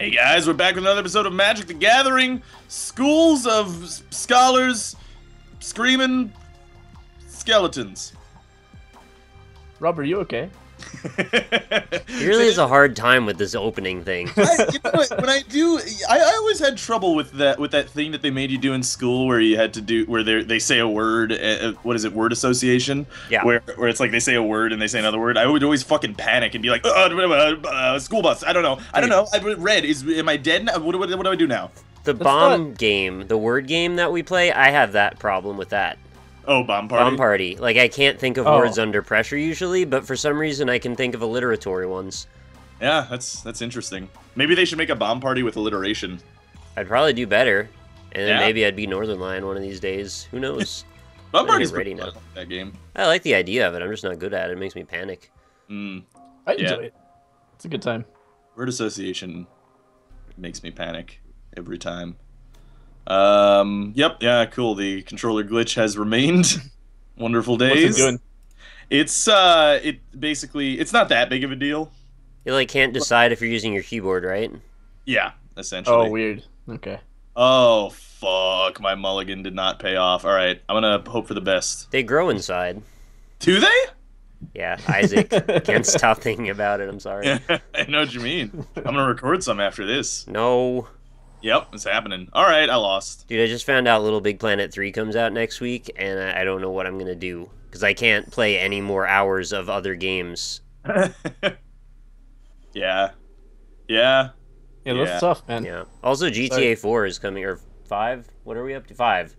Hey guys, we're back with another episode of Magic the Gathering. Schools of scholars screaming skeletons. Rob, are you okay? He really has a hard time with this opening thing. When I do, I always had trouble with that thing that they made you do in school, where you had to do where they say a word. What is it? Word association. Yeah. Where it's like they say a word and they say another word. I would always fucking panic and be like, school bus. I don't know. I don't know. I read. Am I dead now? What do I do now? The bomb game, the word game that we play, I have that problem with that. Oh, bomb party. Bomb party. Like, I can't think of words under pressure usually, but for some reason I can think of alliteratory ones. Yeah, that's interesting. Maybe they should make a bomb party with alliteration. I'd probably do better, and then maybe I'd be Northern Lion one of these days. Who knows? Bomb party's ready now. That game. I like the idea of it. I'm just not good at it. It makes me panic. I enjoy it. It's a good time. Word association makes me panic every time. Yep, yeah, cool. The controller glitch has remained. Wonderful days. What's it doing? It's basically it's not that big of a deal. You like can't decide if you're using your keyboard, right? Yeah, essentially. Oh, weird. Okay. Oh fuck, my mulligan did not pay off. Alright, I'm gonna hope for the best. They grow inside. Do they? Yeah, Isaac can't stop thinking about it, I'm sorry. I know what you mean. I'm gonna record some after this. No. Yep, it's happening. Alright, I lost. Dude, I just found out Little Big Planet 3 comes out next week, and I don't know what I'm gonna do. Because I can't play any more hours of other games. Yeah, that's tough, man. Yeah. Also, GTA 4 is coming, or 5? What are we up to? 5.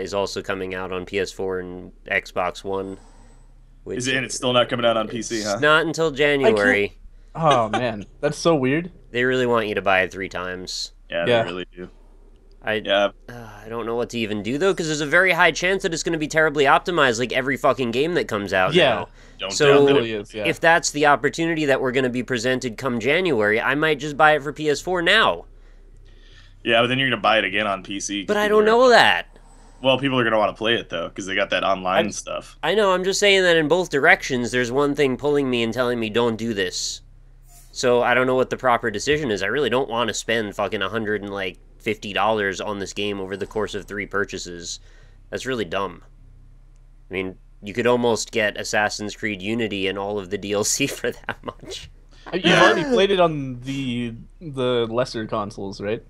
Is also coming out on PS4 and Xbox One. Which Is it? And it's still not coming out on PC, huh? Not until January. Oh, man. That's so weird. They really want you to buy it 3 times. Yeah, they really do. I don't know what to even do, though, because there's a very high chance that it's going to be terribly optimized, like every fucking game that comes out now. If that's the opportunity that we're going to be presented come January, I might just buy it for PS4 now. Yeah, but then you're going to buy it again on PC. But I don't know that. Well, people are going to want to play it, though, because they got that online stuff. I know, I'm just saying that in both directions, there's one thing pulling me and telling me, don't do this. So I don't know what the proper decision is. I really don't want to spend fucking $150 on this game over the course of 3 purchases. That's really dumb. I mean, you could almost get Assassin's Creed Unity and all of the DLC for that much. You've already played it on the lesser consoles, right?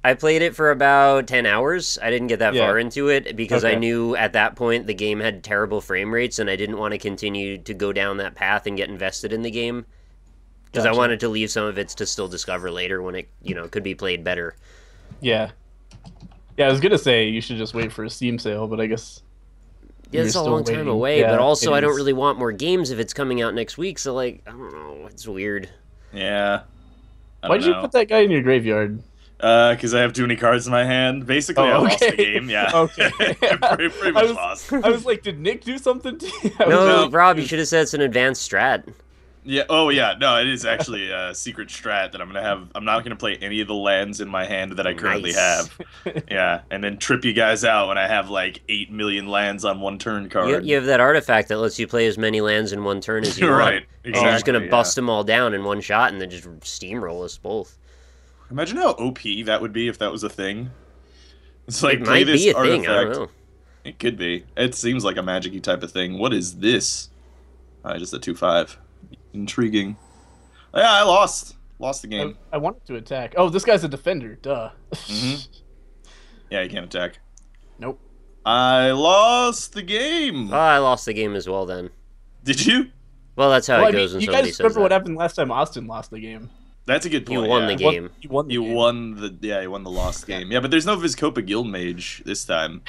I played it for about 10 hours. I didn't get that far into it because I knew at that point the game had terrible frame rates and I didn't want to continue to go down that path and get invested in the game. Because I wanted to leave some of it to still discover later when it, could be played better. Yeah. Yeah, I was going to say you should just wait for a Steam sale, but I guess... Yeah, it's a long time away, but also I don't really want more games if it's coming out next week, so, I don't know, it's weird. Yeah. Why'd you put that guy in your graveyard? Because I have too many cards in my hand. Basically, I lost the game, yeah. Okay. pretty much lost. I was like, did Nick do something to you? No, Rob, you should have said it's an advanced strat. Yeah. Oh, yeah. No, it is actually a secret strat that I'm gonna have. I'm not gonna play any of the lands in my hand that I currently have. Yeah, and then trip you guys out when I have like 8 million lands on one turn card. You have that artifact that lets you play as many lands in one turn as you want. Right. Exactly. And you're just gonna bust them all down in one shot and then just steamroll us both. Imagine how OP that would be if that was a thing. It's like it might play this be a artifact. thing. I don't know. It could be. It seems like a magic-y type of thing. What is this? Just a 2/5. Intriguing. Yeah, I lost. Lost the game. I wanted to attack. Oh, this guy's a defender. Duh. Yeah, you can't attack. Nope. I lost the game. Oh, I lost the game as well then. Did you? Well, that's how it goes when you somebody guys says remember that. what happened last time Austin lost the game? That's a good point. You won the game. You won the game. You won the lost game. Yeah, but there's no Vizcopa Guildmage this time.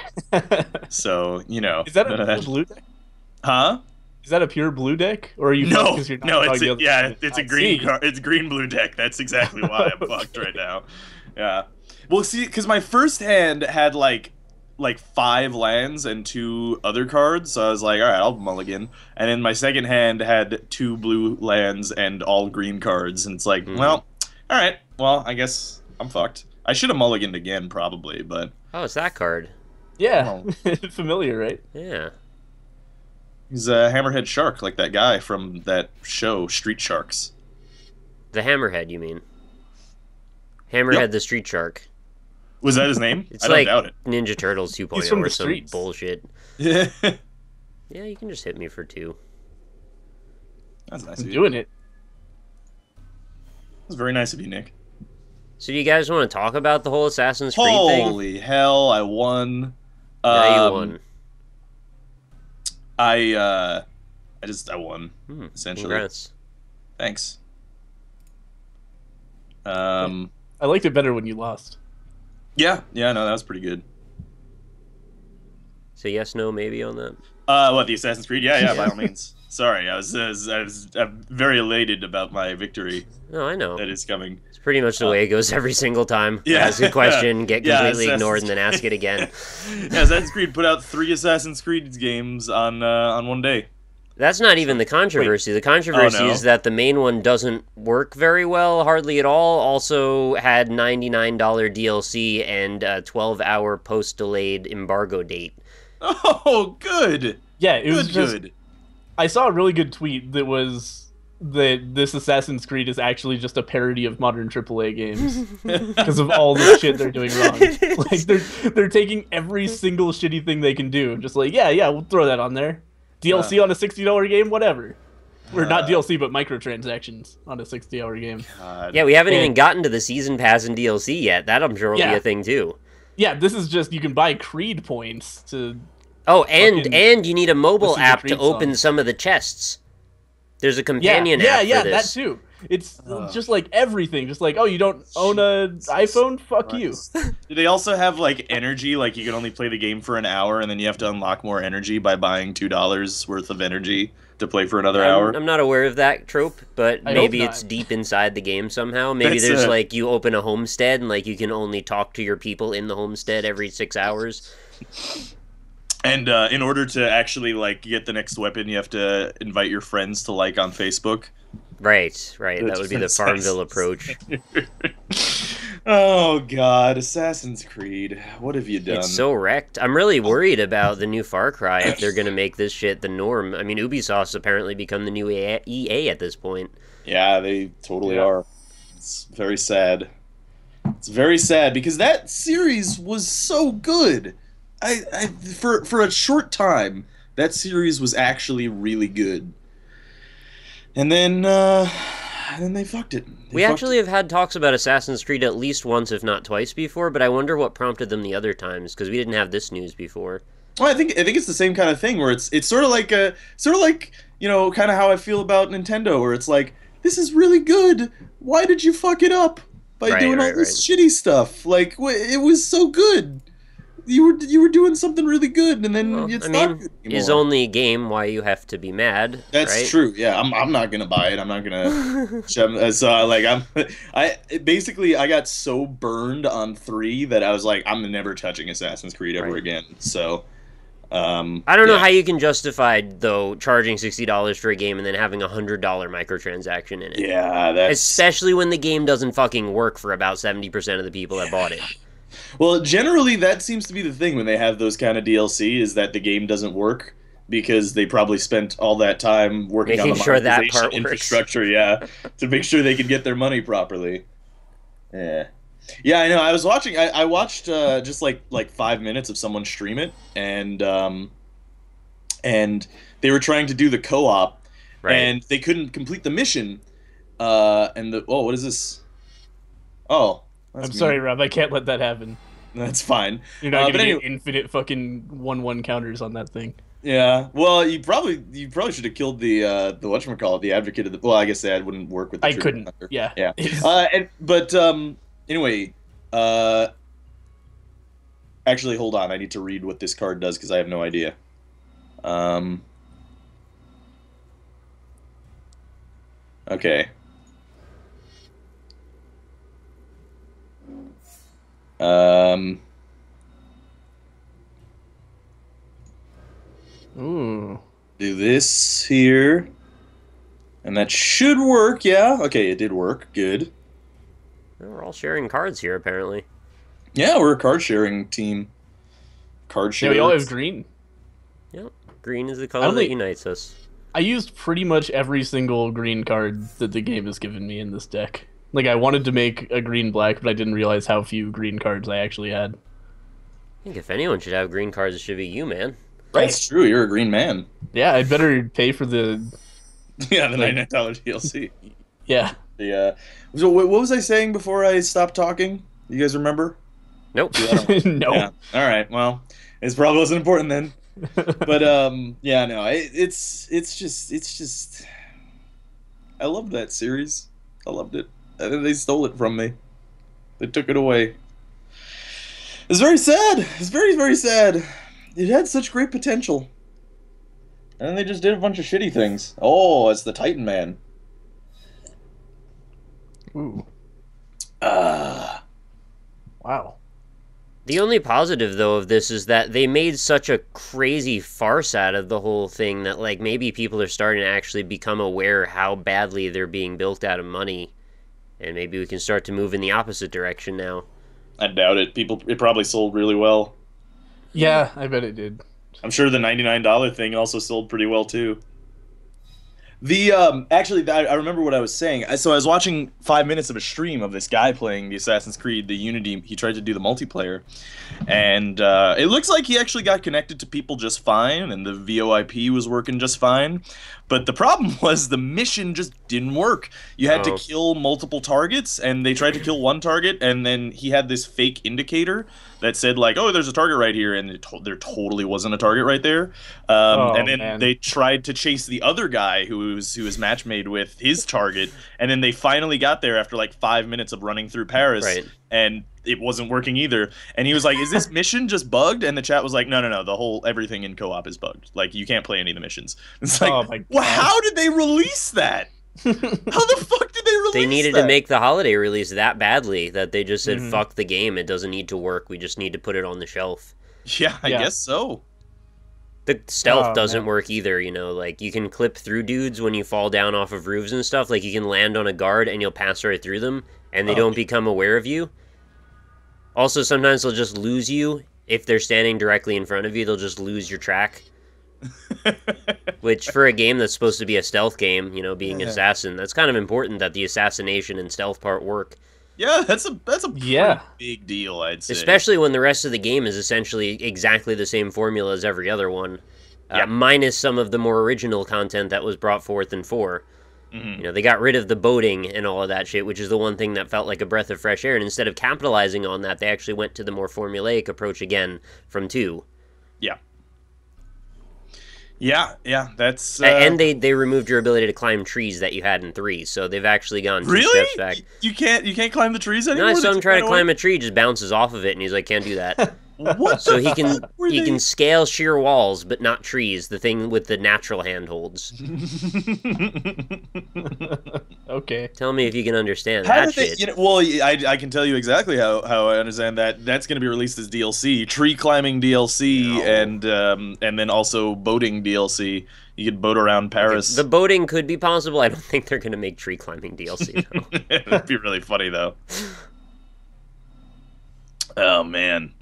So, Is that a blue deck? Huh? Is that a pure blue deck, or are you? No, you're not no, it's a green card. It's green blue deck. That's exactly why I'm fucked right now. Yeah. Well, see, because my first hand had like 5 lands and 2 other cards, so I was like, all right, I'll mulligan. And then my second hand had 2 blue lands and all green cards, and it's like, well, all right, well, I guess I'm fucked. I should have mulliganed again, probably, but Oh, it's that card. Yeah, familiar, right? Yeah. he's a hammerhead shark, like that guy from that show, Street Sharks. The Hammerhead, you mean? Hammerhead the Street Shark. Was that his name? It's I don't like doubt it. Ninja Turtles 2.0 He's from or the some streets. bullshit. Yeah. Yeah, you can just hit me for 2. That's nice I'm of you. doing it. That's very nice of you, Nick. So do you guys want to talk about the whole Assassin's Creed thing? Holy hell, I won. Yeah, you won. I won, essentially. Congrats. Thanks. I liked it better when you lost. Yeah, no, that was pretty good. So yes, no, maybe on that? What, the Assassin's Creed? Yeah, by all means. Sorry, I was very elated about my victory No, I know. that is coming. It's pretty much the way it goes every single time. Yeah. Ask a question, get Yeah, completely Assassin's ignored, and then ask it again. Yeah, Assassin's Creed put out 3 Assassin's Creed games on one day. That's not even the controversy. The controversy Oh, no? is that the main one doesn't work very well, hardly at all. Also had $99 DLC and a 12-hour post-delayed embargo date. Oh, good. Yeah, it was Good. just. I saw a really good tweet that was that this Assassin's Creed is actually just a parody of modern AAA games because of all the shit they're doing wrong. Like they're taking every single shitty thing they can do, just like yeah, we'll throw that on there. DLC on a $60 game, whatever. Or not DLC, but microtransactions on a 60-hour game. God. Yeah, we haven't even gotten to the Season Pass and DLC yet. That I'm sure will be a thing too. Yeah, this is just you can buy Creed points to. Oh, fucking and you need a mobile listen to app to Creed open songs. some of the chests. There's a companion app for that this. too. It's just like everything. Just like, oh, you don't own a iPhone? Fuck you. Do they also have like energy? Like you can only play the game for an hour, and then you have to unlock more energy by buying $2 worth of energy to play for another hour. I'm not aware of that trope, but I maybe hope it's not. deep inside the game somehow. Maybe That's there's a- like you open a homestead and like you can only talk to your people in the homestead every 6 hours. And in order to actually like get the next weapon, you have to invite your friends to like on Facebook. Right. That That's would be the fantastic. Farmville approach. Oh God, Assassin's Creed, what have you done? It's so wrecked. I'm really worried about the new Far Cry if they're gonna make this shit the norm. I mean, Ubisoft's apparently become the new EA at this point. Yeah, they totally are. It's very sad. It's very sad because that series was so good. For a short time, that series was actually really good. And then they fucked it. We actually have had talks about Assassin's Creed at least once, if not twice before, but I wonder what prompted them the other times, because we didn't have this news before. Well, I think it's the same kind of thing where it's sort of like you know, kind of how I feel about Nintendo, where it's like, this is really good. Why did you fuck it up by doing all this shitty stuff? Like it was so good. You were doing something really good, and then it's not good anymore. His only game, why you have to be mad? That's right? true. Yeah, I'm not gonna buy it. I'm not gonna. I got so burned on 3 that I was like, I'm never touching Assassin's Creed ever again. So, I don't know how you can justify though charging $60 for a game and then having a $100 microtransaction in it. Yeah, that's especially when the game doesn't fucking work for about 70% of the people that bought it. Well, generally that seems to be the thing when they have those kind of DLC is that the game doesn't work because they probably spent all that time working on the sure that monetization part infrastructure, to make sure they could get their money properly. Yeah. Yeah, I know. I was watching. I watched just like 5 minutes of someone stream it, and they were trying to do the co-op, and they couldn't complete the mission. What is this? Oh. I'm sorry, Rob. I can't let that happen. That's fine. You're not gonna get infinite fucking 1/1 counters on that thing. Yeah. Well, you probably should have killed the whatchamacallit, the advocate of the. Well, I guess that wouldn't work with. The I couldn't. Hunter. Yeah. Yeah. Anyway. Actually, hold on. I need to read what this card does because I have no idea. Okay. Ooh. Do this here. And that should work, yeah. Okay, it did work. Good. We're all sharing cards here, apparently. Yeah, we're a card-sharing team. Card sharing. Yeah, we all have green. Yep. Green is the color that unites us. I used pretty much every single green card that the game has given me in this deck. Like, I wanted to make a green-black, but I didn't realize how few green cards I actually had. I think if anyone should have green cards, it should be you, man. Right. That's true. You're a green man. Yeah, I'd better pay for the... Yeah, the $99 DLC. Yeah. Yeah. So what was I saying before I stopped talking? You guys remember? Nope. No. Yeah. All right. Well, it probably wasn't important then. But yeah, no. It's just. I loved that series. I loved it. I think they stole it from me. They took it away. It's very sad. It's very, very sad. It had such great potential. And then they just did a bunch of shitty things. Oh, it's the Titan Man. Ooh. Wow. The only positive, though, of this is that they made such a crazy farce out of the whole thing that, like, maybe people are starting to actually become aware how badly they're being built out of money. And maybe we can start to move in the opposite direction now. I doubt it. It probably sold really well. Yeah, I bet it did. I'm sure the $99 thing also sold pretty well, too. Actually, I remember what I was saying. So I was watching 5 minutes of a stream of this guy playing the Assassin's Creed, the Unity. He tried to do the multiplayer, and it looks like he actually got connected to people just fine, and the VoIP was working just fine. But the problem was the mission just didn't work. You had to kill multiple targets, and they tried to kill one target, and then he had this fake indicator that said, like, oh, there's a target right here, and there totally wasn't a target right there. And then they tried to chase the other guy who was match made with his target, and then they finally got there after like 5 minutes of running through Paris, and it wasn't working either. And he was like, is this mission just bugged? And the chat was like, no, everything in co-op is bugged. Like, you can't play any of the missions. It's like, oh my God. Well, how did they release that? How the fuck did they release that? They needed to make the holiday release that badly that they just said, fuck the game, it doesn't need to work, we just need to put it on the shelf. Yeah, I guess so. The stealth doesn't work either, you know, like, you can clip through dudes when you fall down off of roofs and stuff, like, you can land on a guard and you'll pass right through them, and they don't become aware of you. Also, sometimes they'll just lose you. If they're standing directly in front of you, they'll just lose your track. Which, for a game that's supposed to be a stealth game, you know, being assassin, that's kind of important that the assassination and stealth part work. Yeah, that's a pretty big deal, I'd say. Especially when the rest of the game is essentially exactly the same formula as every other one, minus some of the more original content that was brought forth in 4. You know, they got rid of the boating and all of that shit, which is the one thing that felt like a breath of fresh air, and instead of capitalizing on that, they actually went to the more formulaic approach again from 2. Yeah. Yeah, that's... And they removed your ability to climb trees that you had in 3, so they've actually gone 2 steps back. You can't climb the trees anymore? No, I saw him try to climb a tree, just bounces off of it, and he's like, can't do that. What? So he can scale sheer walls, but not trees. The thing with the natural handholds. Okay. Tell me if you can understand that shit. You know, well, I can tell you exactly how I understand that. That's going to be released as DLC, tree climbing DLC, and then also boating DLC. You could boat around Paris. The boating could be possible. I don't think they're going to make tree climbing DLC though. It'd be really funny though. Oh man.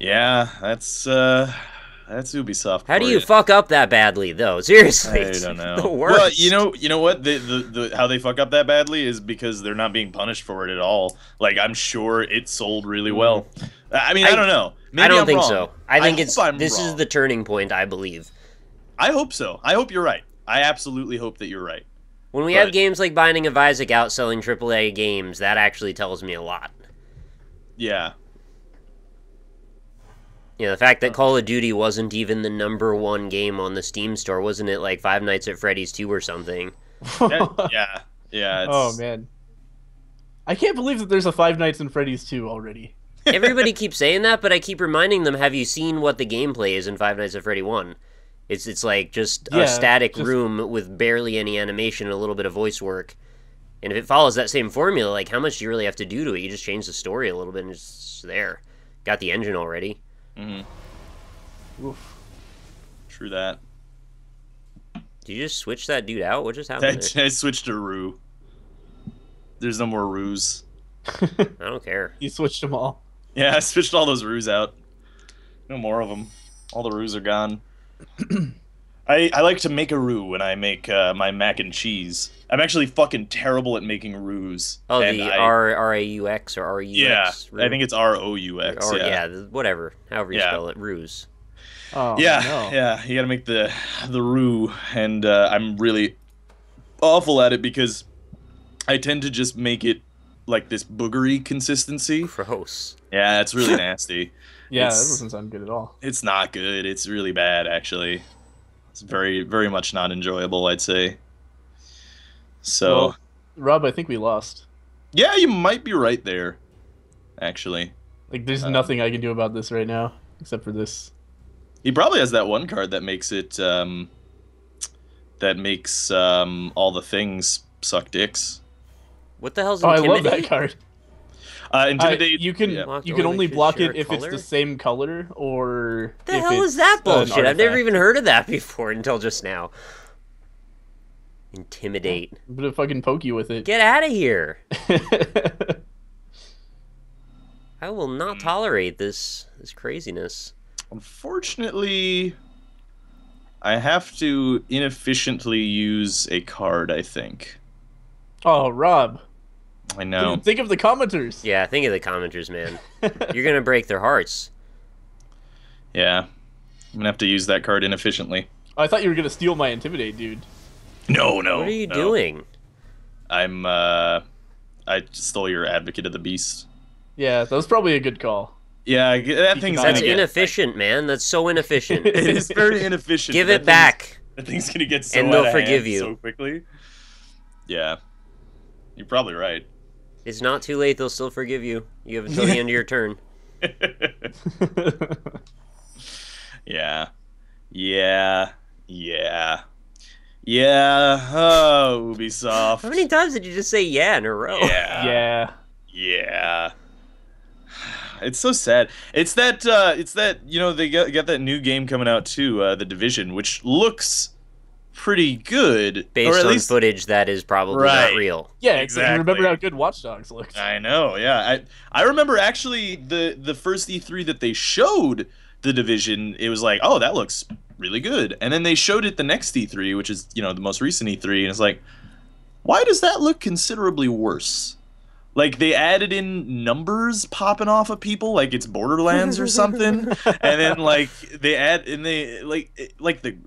Yeah, that's Ubisoft. How do you fuck up that badly, though? Seriously, I don't know. The worst. Well, you know what? The how they fuck up that badly is because they're not being punished for it at all. Like, I'm sure it sold really well. I mean, I don't know. Maybe I don't I'm think wrong. so. I think this wrong. is the turning point. I believe. I hope so. I hope you're right. I absolutely hope that you're right. When we have games like Binding of Isaac outselling AAA games, that actually tells me a lot. Yeah. You know, the fact that Call of Duty wasn't even the #1 game on the Steam store, wasn't it like Five Nights at Freddy's 2 or something? Yeah. Oh, man. I can't believe that there's a Five Nights at Freddy's 2 already. Everybody keeps saying that, but I keep reminding them, have you seen what the gameplay is in Five Nights at Freddy 1? It's like just a static room with barely any animation and a little bit of voice work. And if it follows that same formula, like, how much do you really have to do to it? You just change the story a little bit and it's there. Got the engine already. Oof. True that. Did you just switch that dude out? What just happened there? I switched to Rue. There's no more Rues. I don't care. You switched them all. Yeah, I switched all those Rues out. No more of them. All the Rues are gone. I like to make a roux when I make my mac and cheese. I'm actually fucking terrible at making roux. Oh, and the R-A-U-X or R-U-X? Yeah, I think it's R-O-U-X. Or, yeah, whatever. However you spell it. Ruse. Oh, yeah, no. yeah. You gotta make the roux, and I'm really awful at it because I tend to just make it like this boogery consistency. Gross. Yeah, it's really nasty. Yeah, that doesn't sound good at all. It's not good. It's really bad, actually. It's very, very much not enjoyable, I'd say. So, Well, Rob, I think we lost. yeah, you might be right there, actually. Like, there's nothing I can do about this right now, except for this. He probably has that one card that makes it, that makes all the things suck dicks. What the hell's Oh, I Intimidate? love that card. Intimidate. You can yeah. you can only block Share it if color? it's the same color or. The if hell it's is that an bullshit? I've never artifact. even heard of that before until just now. Intimidate. I'm gonna fucking poke you with it. Get out of here. I will not tolerate this craziness. Unfortunately, I have to inefficiently use a card, I think. Oh, Rob. I know. Think of the commenters. Yeah, think of the commenters, man. You're gonna break their hearts. Yeah. I'm gonna have to use that card inefficiently. I thought you were gonna steal my intimidate, dude. No. What are you no. doing? I stole your Advocate of the Beast. Yeah, that was probably a good call. Yeah, that thing's gonna That's get... inefficient, man. That's so inefficient. It is very inefficient. Give it back. That thing's gonna get so And out they'll of forgive hand you. so quickly. Yeah. You're probably right. It's not too late. They'll still forgive you. You have until the end of your turn. Yeah. Oh, Ubisoft. How many times did you just say yeah in a row? Yeah. Yeah. It's so sad. It's that they got that new game coming out too, The Division, which looks pretty good. Based or at on least footage that is probably Right. not real. Yeah, Exactly. Remember how good Watch Dogs looked. I know, yeah. I remember actually the first E3 that they showed The Division, it was like, oh, that looks really good. And then they showed it the next E3, which is, the most recent E3, and it's like, why does that look considerably worse? Like, they added in numbers popping off of people, like it's Borderlands or something. And then, like, the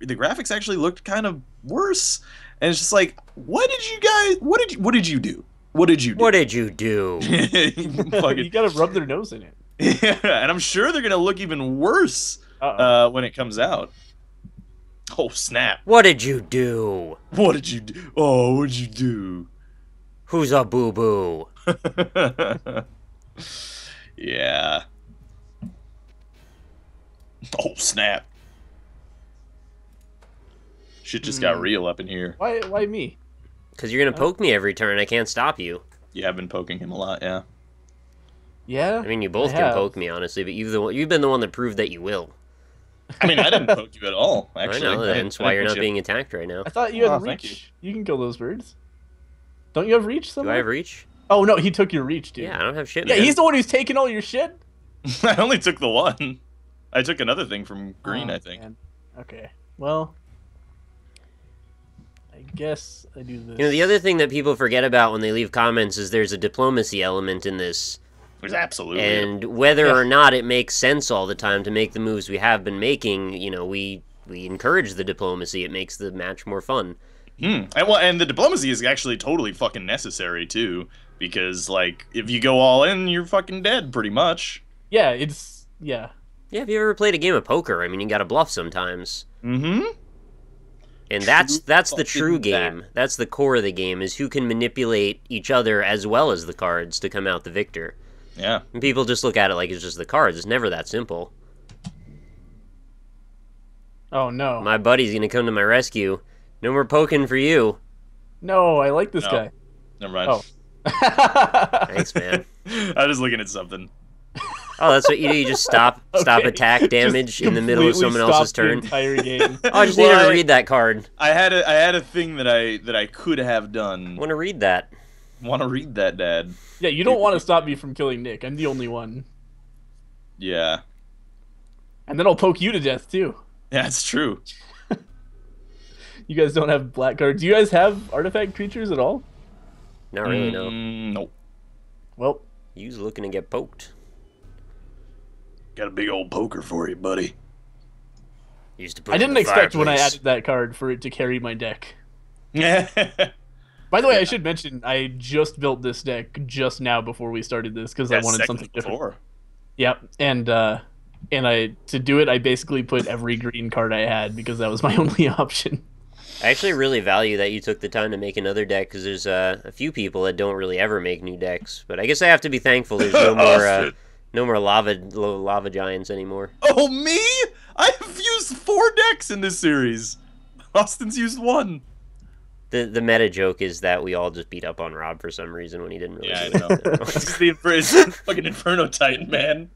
graphics actually looked kind of worse. And it's just like, what did you do? What did you do? What did you do? You gotta rub their nose in it. Yeah, and I'm sure they're gonna look even worse when it comes out. Oh, snap. What did you do? What did you do? Oh, what did you do? Who's a boo-boo? Yeah. Oh, snap. Shit just got real up in here. Why me? Because you're going to poke me every turn. I can't stop you. You have been poking him a lot, yeah. Yeah. I mean, you both can poke me, honestly, but you've been the one that proved that you will. I mean, I didn't poke you at all, actually. I know, that's why you're not being attacked right now. I thought you had thank reach. You can kill those birds. Don't you have reach Do somewhere? I have reach? Oh, no, he took your reach, dude. Yeah, I don't have shit, Yeah, man. he's the one who's taking all your shit? I only took the one. I took another thing from Green, Oh, I think. man. Okay. Well, I guess I do this. The other thing that people forget about when they leave comments is there's a diplomacy element in this. There's absolutely. And whether or not it makes sense all the time to make the moves we have been making, we encourage the diplomacy. It makes the match more fun. And the diplomacy is actually totally fucking necessary, too. Because, like, if you go all in, you're fucking dead, pretty much. Yeah, it's... Yeah. Yeah, if you ever played a game of poker, I mean, you gotta bluff sometimes. Mm-hmm. And that's the true game. That's the core of the game, is who can manipulate each other as well as the cards to come out the victor. Yeah. And people just look at it like it's just the cards. It's never that simple. Oh, no. My buddy's gonna come to my rescue. No more poking for you. No, I like this No. guy. Never mind. Oh. Thanks, man. I was looking at something. Oh, that's what you do. You just stop Okay. attack damage in the middle of Completely someone else's stop the turn. entire game. Oh, I just needed to read that card. I had a thing that I could have done. Want to read that? Want to read that, Dad? Yeah, you don't want to stop me from killing Nick. I'm the only one. Yeah. And then I'll poke you to death, too. Yeah, it's true. You guys don't have black cards. Do you guys have artifact creatures at all? Not really, no. Nope. Well, You's looking to get poked. Got a big old poker for you, buddy. Used to put I it in didn't the expect when I fireplace. added that card for it to carry my deck. Yeah. By the way, I should mention I just built this deck just now before we started this because I wanted something different. Before. Yep, and I to do it I basically put every green card I had because that was my only option. I actually really value that you took the time to make another deck because there's a few people that don't really ever make new decks. But I guess I have to be thankful there's no more no more lava giants anymore. Oh, me? I have used 4 decks in this series. Austin's used 1. The meta joke is that we all just beat up on Rob for some reason when he didn't really Yeah, do I know. it. It's the fucking Inferno Titan, man.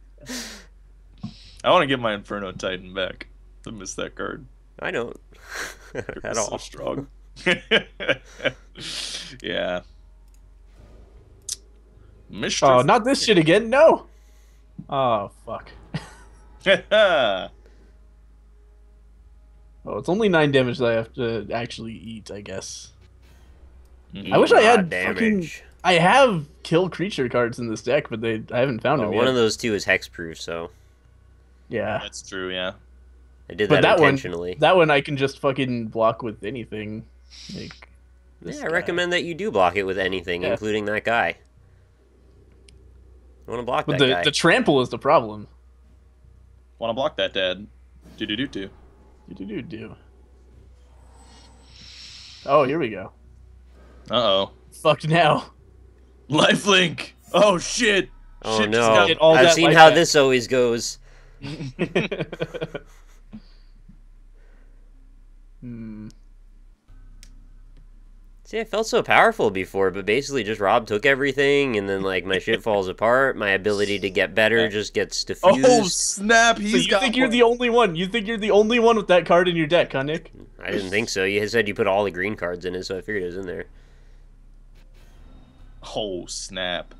I want to get my Inferno Titan back. I miss that card. I don't. At So all. strong. Yeah. Mr. Oh, not this shit again! No. Oh fuck. Oh, it's only 9 damage that I have to actually eat, I guess. I wish I had damage. I have kill creature cards in this deck, but I haven't found them yet. One of those two is hexproof, so Yeah. That's true, yeah. I did But that that intentionally. that one I can just fucking block with anything. Like this Yeah, I guy. recommend that you do block it with anything, Yeah. including that guy. You want to block But that guy. the trample is the problem. Want to block that, Dad? Do. Do. Oh, here we go. Uh-oh. Fucked now. Lifelink! Oh, shit! Oh Shit no! just got- Get all I've that seen life how back. this always goes. Hmm. See, I felt so powerful before, but basically just Rob took everything, and then like my shit falls apart. My ability to get better just gets diffused. Oh, snap! So He's you got think you're one. the only one? You think you're the only one with that card in your deck, huh, Nick? I didn't think so. You said you put all the green cards in it, so I figured it was in there. Oh, snap.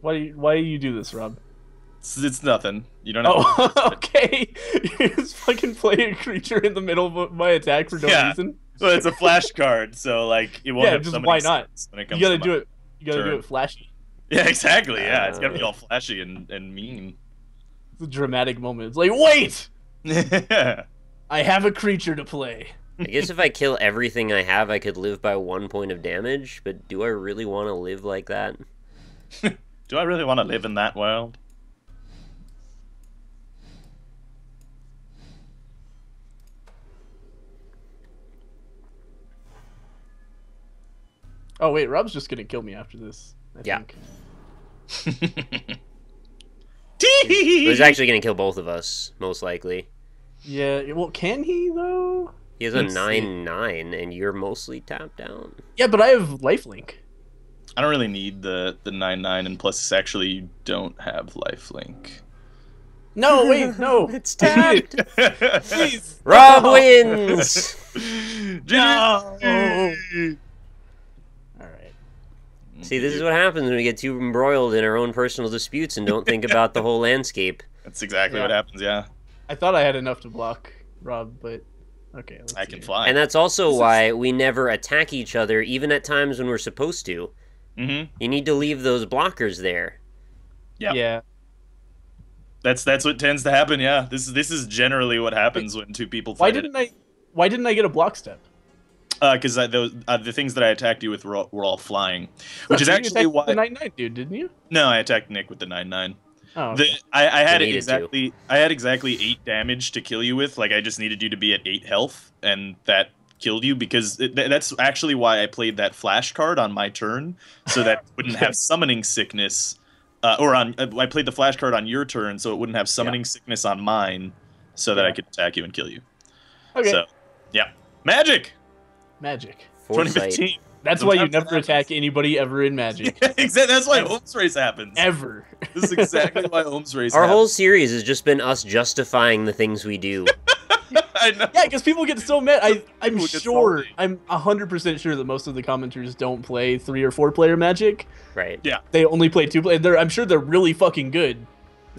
Why do you do this, Rob? It's nothing. You don't have Oh, okay. You just fucking play a creature in the middle of my attack for no Yeah. reason. Well, it's a flash card, so like it won't Yeah, have just summoning why not? spells when it You comes gotta to do my it. You gotta do turn. it flashy. Yeah, exactly. Yeah, it's gotta be all flashy and mean. It's a dramatic moment. It's like, wait, Yeah. I have a creature to play. I guess if I kill everything I have, I could live by 1 point of damage, but do I really want to live like that? Do I really want to live in that world? Oh wait, Rob's just gonna kill me after this. I Yeah. think. It was actually going to kill both of us, most likely. Yeah. Well, can he though? He has a Let's see. 9/9, and you're mostly tapped out. Yeah, but I have lifelink. I don't really need the 9/9, and plus, it's actually you don't have lifelink. No, wait, no. It's tapped. Please. Rob No. wins! No. All right. See, this is what happens when we get too embroiled in our own personal disputes and don't think about the whole landscape. That's exactly Yeah. what happens. Yeah, I thought I had enough to block Rob, but okay. Let's I see can here. fly. And that's also why we never attack each other, even at times when we're supposed to. Mm-hmm. You need to leave those blockers there. Yep. Yeah. That's what tends to happen. Yeah, this is generally what happens when two people Why fight. didn't I get a block step? Because the things that I attacked you with were all flying, which is You actually attacked why. the 9/9 dude, didn't you? No, I attacked Nick with the 9/9. Oh. Okay. I had You needed exactly I had exactly 8 damage to kill you with. Like I just needed you to be at 8 health, and that killed you because that's actually why I played that flash card on my turn, so that it wouldn't have summoning sickness. I played the flash card on your turn, so it wouldn't have summoning sickness on mine, so that I could attack you and kill you. Okay. So, yeah, magic. Magic. Foresight. 2015. That's why you Sometimes never that attack anybody ever in Magic. Exactly. That's why Ohm's Race happens. Ever. This is exactly why Ohm's Race Our whole happens. series has just been us justifying the things we do. I know. Yeah, because people get so mad. I'm People get sure, salty. I'm 100% sure that most of the commenters don't play 3 or 4 player Magic. Right. Yeah. They only play 2 player. I'm sure they're really fucking good.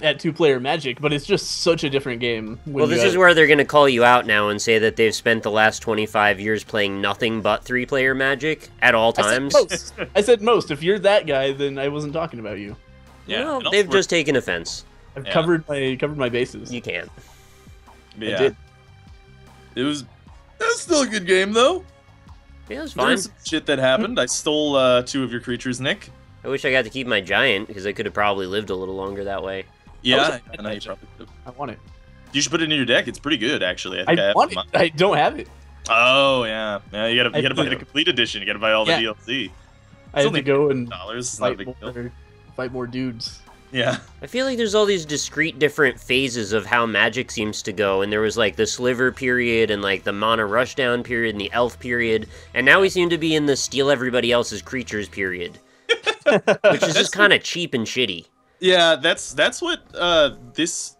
at two-player Magic, but it's just such a different game. Well, this is where they're going to call you out now and say that they've spent the last 25 years playing nothing but three-player Magic at all times. I said most. If you're that guy, then I wasn't talking about you. Yeah, well, they've just taken offense. I've covered my bases. You can't. Yeah. I did. It was still a good game, though. Yeah, it was There fine. was some shit that happened. I stole 2 of your creatures, Nick. I wish I got to keep my giant, because I could have probably lived a little longer that way. Yeah, I know you probably could. I want it. You should put it in your deck. It's pretty good, actually. I want it. I don't have it. Oh yeah, yeah. You gotta buy the complete edition. You gotta buy all the DLC. I have to go and It's not a big deal. fight more dudes. Yeah. I feel like there's all these discrete different phases of how Magic seems to go, and there was like the Sliver period, and like the Mana Rushdown period, and the Elf period, and now we seem to be in the steal everybody else's creatures period, which is just kind of cheap and shitty. Yeah, that's what this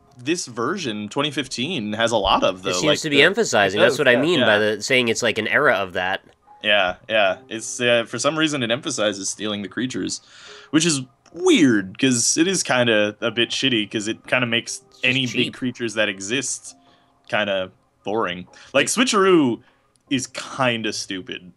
version 2015 has a lot of though. It seems to be emphasizing. That's what I mean by the saying it's like an era of that. Yeah, yeah. It's for some reason it emphasizes stealing the creatures, which is weird because it is kind of a bit shitty because it kind of makes any big creatures that exist kind of boring. Like Switcheroo is kind of stupid.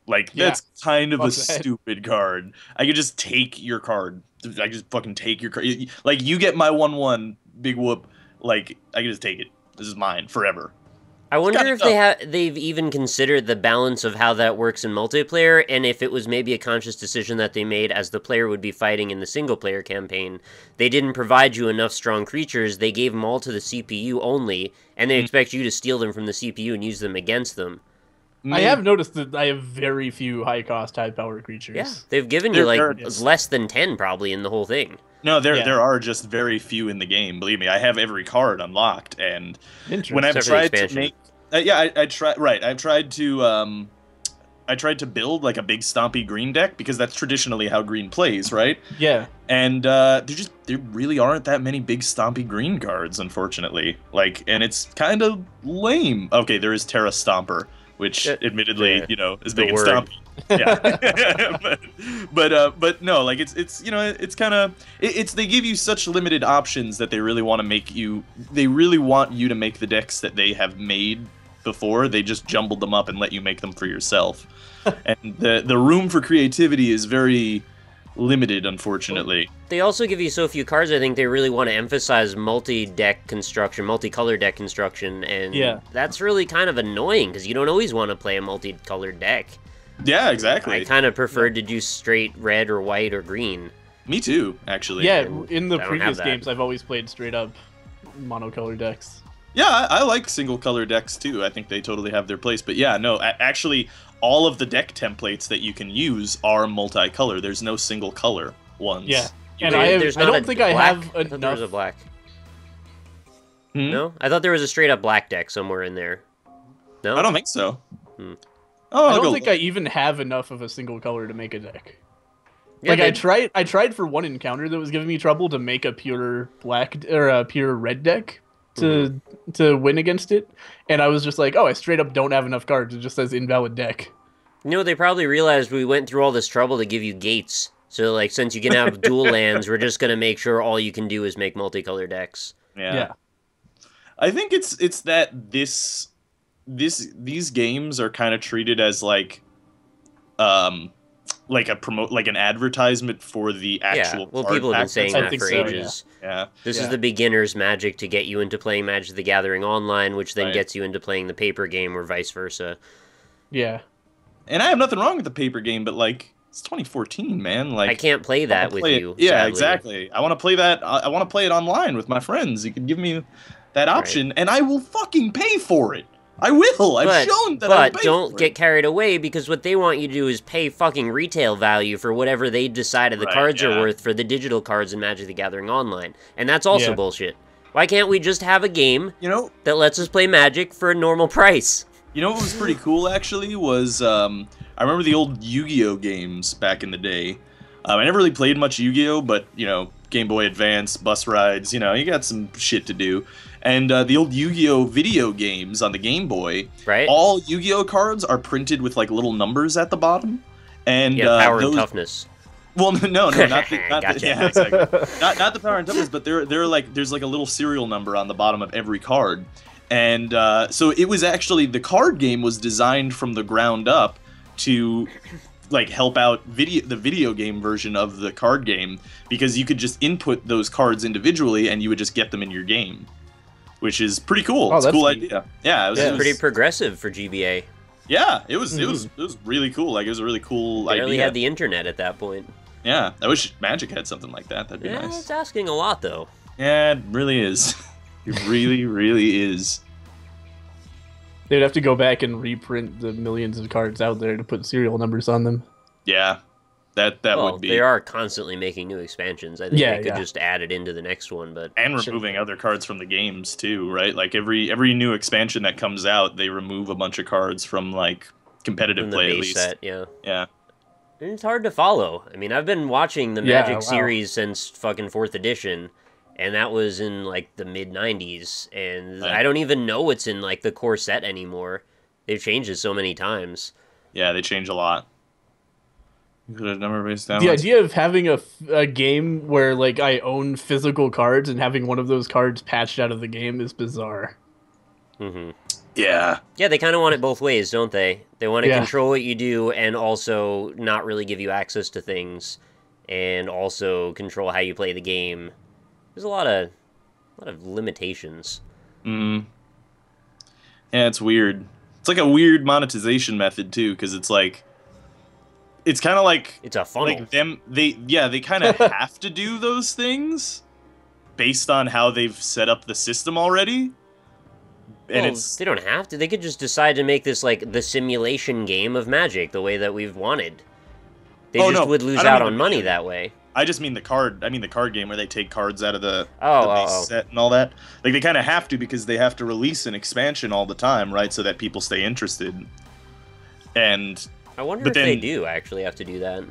Like that's kind of a stupid card. I could just take your card. I just fucking take your card. Like you get my 1/1 big whoop. Like I can just take it. This is mine forever. I wonder if they've even considered the balance of how that works in multiplayer, and if it was maybe a conscious decision that they made as the player would be fighting in the single-player campaign. They didn't provide you enough strong creatures, they gave them all to the CPU only, and they expect you to steal them from the CPU and use them against them. I have noticed that I have very few high-cost, high-power creatures. Yeah, they've given you, like, less than 10, probably, in the whole thing. No, there are just very few in the game. Believe me, I have every card unlocked, and when I've tried to make, I tried to build like a big stompy green deck because that's traditionally how green plays, right? Yeah. And there really aren't that many big stompy green cards, unfortunately. Like, and it's kind of lame. Okay, there is Terra Stomper, which admittedly, is big and stompy. Yeah, but no, like it's kind of they give you such limited options that they really want you to make the decks that they have made before. They just jumbled them up and let you make them for yourself, and the room for creativity is very limited, unfortunately. They also give you so few cards. I think they really want to emphasize multi-deck construction, multicolor deck construction, and that's really kind of annoying because you don't always want to play a multicolored deck. Yeah, exactly. I kind of preferred to do straight red or white or green. Me too, actually. Yeah, in the previous games, I've always played straight up monocolor decks. Yeah, I like single color decks too. I think they totally have their place. But yeah, no, actually, all of the deck templates that you can use are multicolor. There's no single color ones. Yeah, and I don't think I have enough. I thought there was a black. No? I thought there was a straight up black deck somewhere in there. No? I don't think so. Oh, I don't think I even have enough of a single color to make a deck. Yeah, like I tried for one encounter that was giving me trouble to make a pure black or a pure red deck to win against it, and I was just like, oh, I straight up don't have enough cards. It just says invalid deck. You know, they probably realized we went through all this trouble to give you gates. So, like, since you can have dual lands, we're just gonna make sure all you can do is make multicolor decks. Yeah. I think it's that these games are kind of treated as like an advertisement for the actual well, people have been saying that for ages. Yeah. This is the beginner's Magic to get you into playing Magic the Gathering online, which then gets you into playing the paper game or vice versa. Yeah. And I have nothing wrong with the paper game, but like it's 2014, man. Like I can't play that with you. Yeah, sadly. exactly. I want to play that. I want to play it online with my friends. You can give me that option, and I will fucking pay for it. I will. I've shown that I will pay for it. But don't get carried away, because what they want you to do is pay fucking retail value for whatever they decided the cards are worth for the digital cards in Magic the Gathering Online. And that's also bullshit. Why can't we just have a game that lets us play Magic for a normal price? You know what was pretty cool, actually, was I remember the old Yu-Gi-Oh! Games back in the day. I never really played much Yu-Gi-Oh!, but, Game Boy Advance, bus rides, you got some shit to do. And the old Yu-Gi-Oh! Video games on the Game Boy, all Yu-Gi-Oh! Cards are printed with, like, little numbers at the bottom. And power and toughness. Well, no, not the, Gotcha. yeah, exactly. Not the power and toughness, but they're like there's like a little serial number on the bottom of every card, and so it was actually the card game was designed from the ground up to like help out the video game version of the card game, because you could just input those cards individually and you would just get them in your game, which is pretty cool. Oh, it's a cool neat. idea. Yeah, it was Pretty progressive for GBA. Yeah, it was really cool. Like, it was a really cool idea. Barely had the internet at that point. Yeah, I wish Magic had something like that. That'd be Yeah, nice. it's asking a lot, though. Yeah, it really is. It really, really is. They'd have to go back and reprint the millions of cards out there to put serial numbers on them. Yeah, that Well, would be. they are constantly making new expansions. I think Yeah, they could yeah. just add it into the next one, but And removing other cards from the games too, right? Like every new expansion that comes out, they remove a bunch of cards from like competitive from the play at base least. set, yeah. Yeah. And it's hard to follow. I mean, I've been watching the Yeah, Magic wow. series since fucking 4th edition, and that was in like the mid-90s, and Right. I don't even know what's in like the core set anymore. They've changed it so many times. Yeah, they change a lot. Include a number based down. The idea of having a game where like I own physical cards and having one of those cards patched out of the game is bizarre. Hmm. Yeah. Yeah, they kind of want it both ways, don't they? They want to Yeah. control what you do and also not really give you access to things, and also control how you play the game. There's a lot of limitations. Mm. Yeah, it's weird. It's like a weird monetization method too, because it's like, it's kind of like It's a funnel. like they kind of have to do those things based on how they've set up the system already. And Well, they don't have to. They could just decide to make this like the simulation game of Magic the way that we've wanted. They Oh, just no, would lose I don't out even on money mean- that way. I just mean the card. I mean the card game where they take cards out of the Oh, base oh. set and all that. Like they kind of have to, because they have to release an expansion all the time, right? So that people stay interested. And I wonder But if they then- do actually have to do that.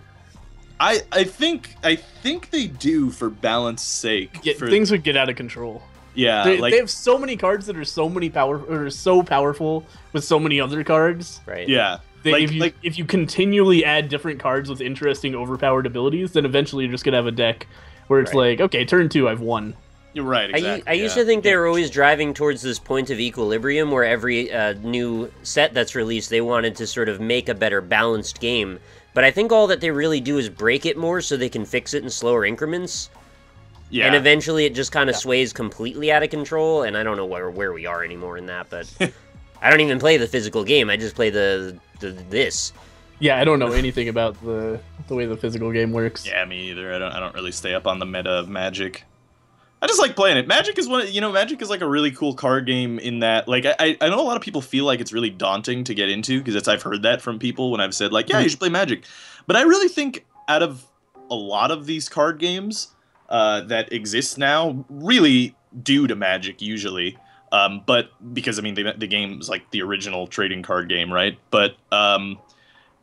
I think they do for balance sake. For, Things would get out of control. yeah, They, like they have so many cards that are so powerful with so many other cards. Right. yeah, That like if you continually add different cards with interesting overpowered abilities, then eventually you're just gonna have a deck where it's Right. like, okay, turn 2, I've won. you're right. Exactly. I used yeah. to think they were always driving towards this point of equilibrium where every new set that's released, they wanted to sort of make a better balanced game. But I think all that they really do is break it more so they can fix it in slower increments. Yeah, And eventually it just kind of sways completely out of control, and I don't know where we are anymore in that, but I don't even play the physical game, I just play this. Yeah, I don't know anything about the way the physical game works. yeah, me either. I don't really stay up on the meta of Magic. I just like playing it. Magic is Magic is like a really cool card game in that, like, I know a lot of people feel like it's really daunting to get into, because I've heard that from people when I've said, like, yeah, you should play Magic. But I really think out of a lot of these card games that exist now, really due to Magic usually. But because, I mean, the game's like the original trading card game, right? But I'm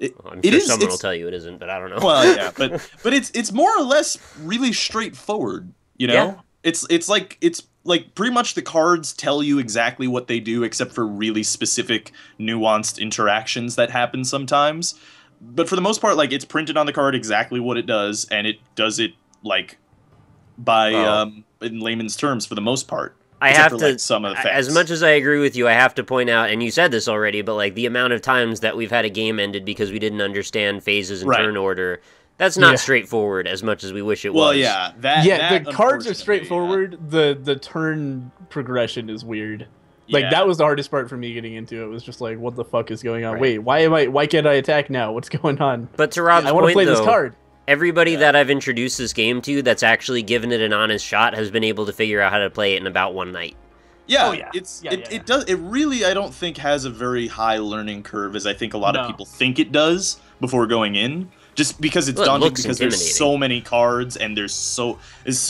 sure someone will tell you it isn't, but I don't know. well, yeah, but it's more or less really straightforward, you know? Yeah. It's like pretty much the cards tell you exactly what they do, except for really specific, nuanced interactions that happen sometimes. But for the most part, like, it's printed on the card exactly what it does, and it does it like by in layman's terms for the most part. I Except have for, to, like, some of the as facts. much as I agree with you, I have to point out, and you said this already, but like the amount of times that we've had a game ended because we didn't understand phases and Right. turn order, that's not Yeah. straightforward as much as we wish it Well, was. yeah, The cards are unfortunately, straightforward. The turn progression is weird. Like Yeah. that was the hardest part for me getting into it. Was just like, what the fuck is going on? Right. Wait, why can't I attack now? What's going on? But to Rob's I want to point, play though, this card. everybody that I've introduced this game to that's actually given it an honest shot has been able to figure out how to play it in about one night. Yeah, Oh, yeah. It does. It really, I don't think, has a very high learning curve, as I think a lot of No. people think it does before going in. Just because it's Well, it daunting, looks because there's intimidating. so many cards and there's so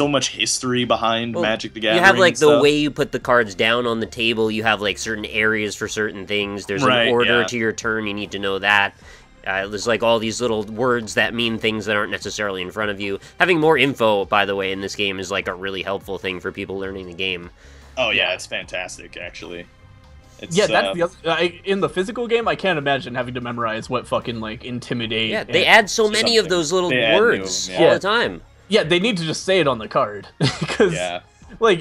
much history behind Well, Magic the You Gathering. have like and the stuff. way you put the cards down on the table. You have like certain areas for certain things. There's Right, an order yeah. to your turn. You need to know that. There's like all these little words that mean things that aren't necessarily in front of you. Having more info, by the way, in this game is like a really helpful thing for people learning the game. Oh yeah, it's fantastic actually. It's, Yeah, that's the other, in the physical game, I can't imagine having to memorize what fucking, like, intimidate. Yeah, they add so many of those little words all the time. Yeah, they need to just say it on the card. Because, like,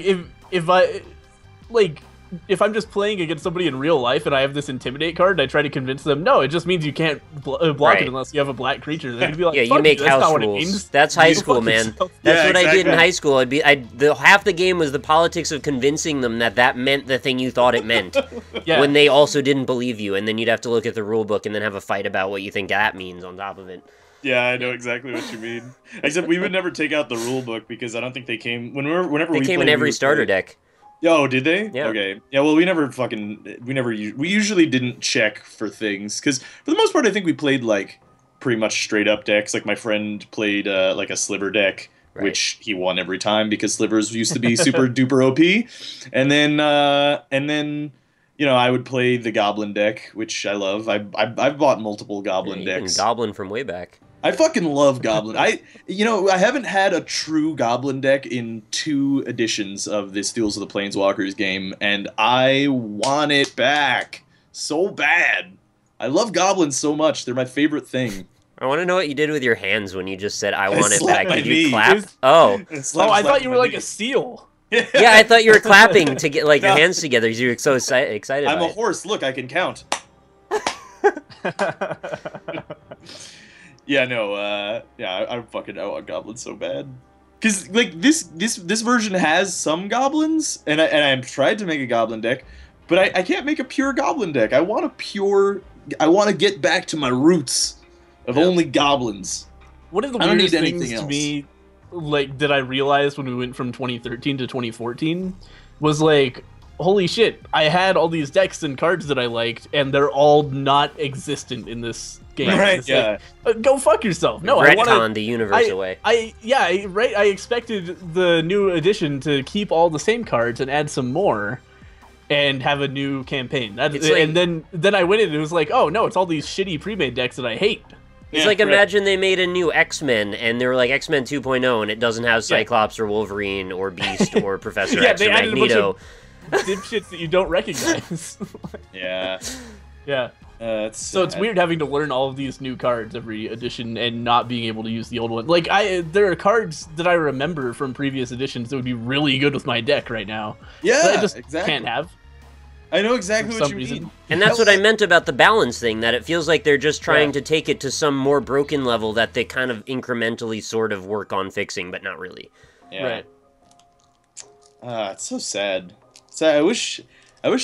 if I'm just playing against somebody in real life and I have this intimidate card and I try to convince them, no, it just means you can't block it unless you have a black creature. They're gonna be like, yeah, you make house rules. That's high school, man. That's what I did in high school. Half the game was the politics of convincing them that meant the thing you thought it meant. When they also didn't believe you, and then you'd have to look at the rule book and then have a fight about what you think that means on top of it. Yeah, I know exactly what you mean. Except we would never take out the rule book because I don't think they came whenever they came in every starter deck. Oh, did they? Yeah. Okay. Yeah, well, we usually didn't check for things, because for the most part, I think we played, like, pretty much straight up decks. Like, my friend played, like, a sliver deck, which he won every time, because slivers used to be super duper OP. And then, you know, I would play the goblin deck, which I love. I've bought multiple goblin decks. Goblin from way back. I fucking love Goblin. I haven't had a true Goblin deck in 2 editions of this Duels of the Planeswalkers game, and I want it back so bad. I love Goblins so much. They're my favorite thing. I want to know what you did with your hands when you just said, I want it back. Did you knee. clap? I thought you were like a seal. Yeah, I thought you were clapping to get, like, your hands together because you were so excited. I'm a horse. Look, I can count. Yeah, no, I want goblins so bad. Because, like, this version has some goblins, and I've tried to make a goblin deck, but I can't make a pure goblin deck. I want to get back to my roots of only goblins. One of the weirdest things to me, like, that I realized when we went from 2013 to 2014 was, like, holy shit, I had all these decks and cards that I liked, and they're all not existent in this game. Right, yeah. Like, go fuck yourself. No, I want to the universe away. I expected the new edition to keep all the same cards and add some more and have a new campaign. And then I went in and it was like, oh no, it's all these shitty pre-made decks that I hate. It's like, imagine they made a new X-Men, and they were like X-Men 2.0, and it doesn't have Cyclops or Wolverine or Beast or Professor X or Magneto. Dipshits that you don't recognize. Yeah. So it's weird having to learn all of these new cards every edition and not being able to use the old one. Like, there are cards that I remember from previous editions that would be really good with my deck right now. Yeah, that I just can't have. I know exactly what you mean. And that's what I meant about the balance thing, that it feels like they're just trying to take it to some more broken level that they kind of incrementally sort of work on fixing, but not really. Yeah. Right. It's so sad. So I wish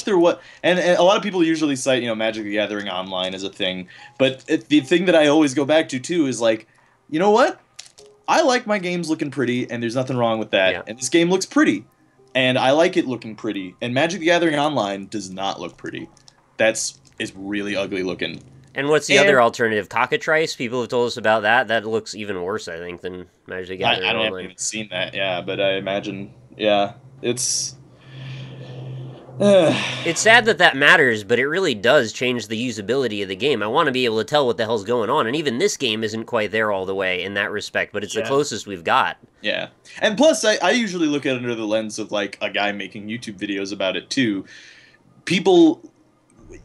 there was, and a lot of people usually cite, you know, Magic the Gathering Online as a thing, but the thing that I always go back to too is like, you know what? I like my games looking pretty, and there's nothing wrong with that. Yeah. And this game looks pretty, and I like it looking pretty. And Magic the Gathering Online does not look pretty. It's really ugly looking. And what's the other alternative? Cockatrice? People have told us about that. That looks even worse, I think, than Magic the Gathering Online. I haven't even seen that, but I imagine, it's... It's sad that matters, but it really does change the usability of the game. I want to be able to tell what the hell's going on, and even this game isn't quite there all the way in that respect, but it's the closest we've got. Yeah. And plus, I usually look at it under the lens of, like, a guy making YouTube videos about it, too.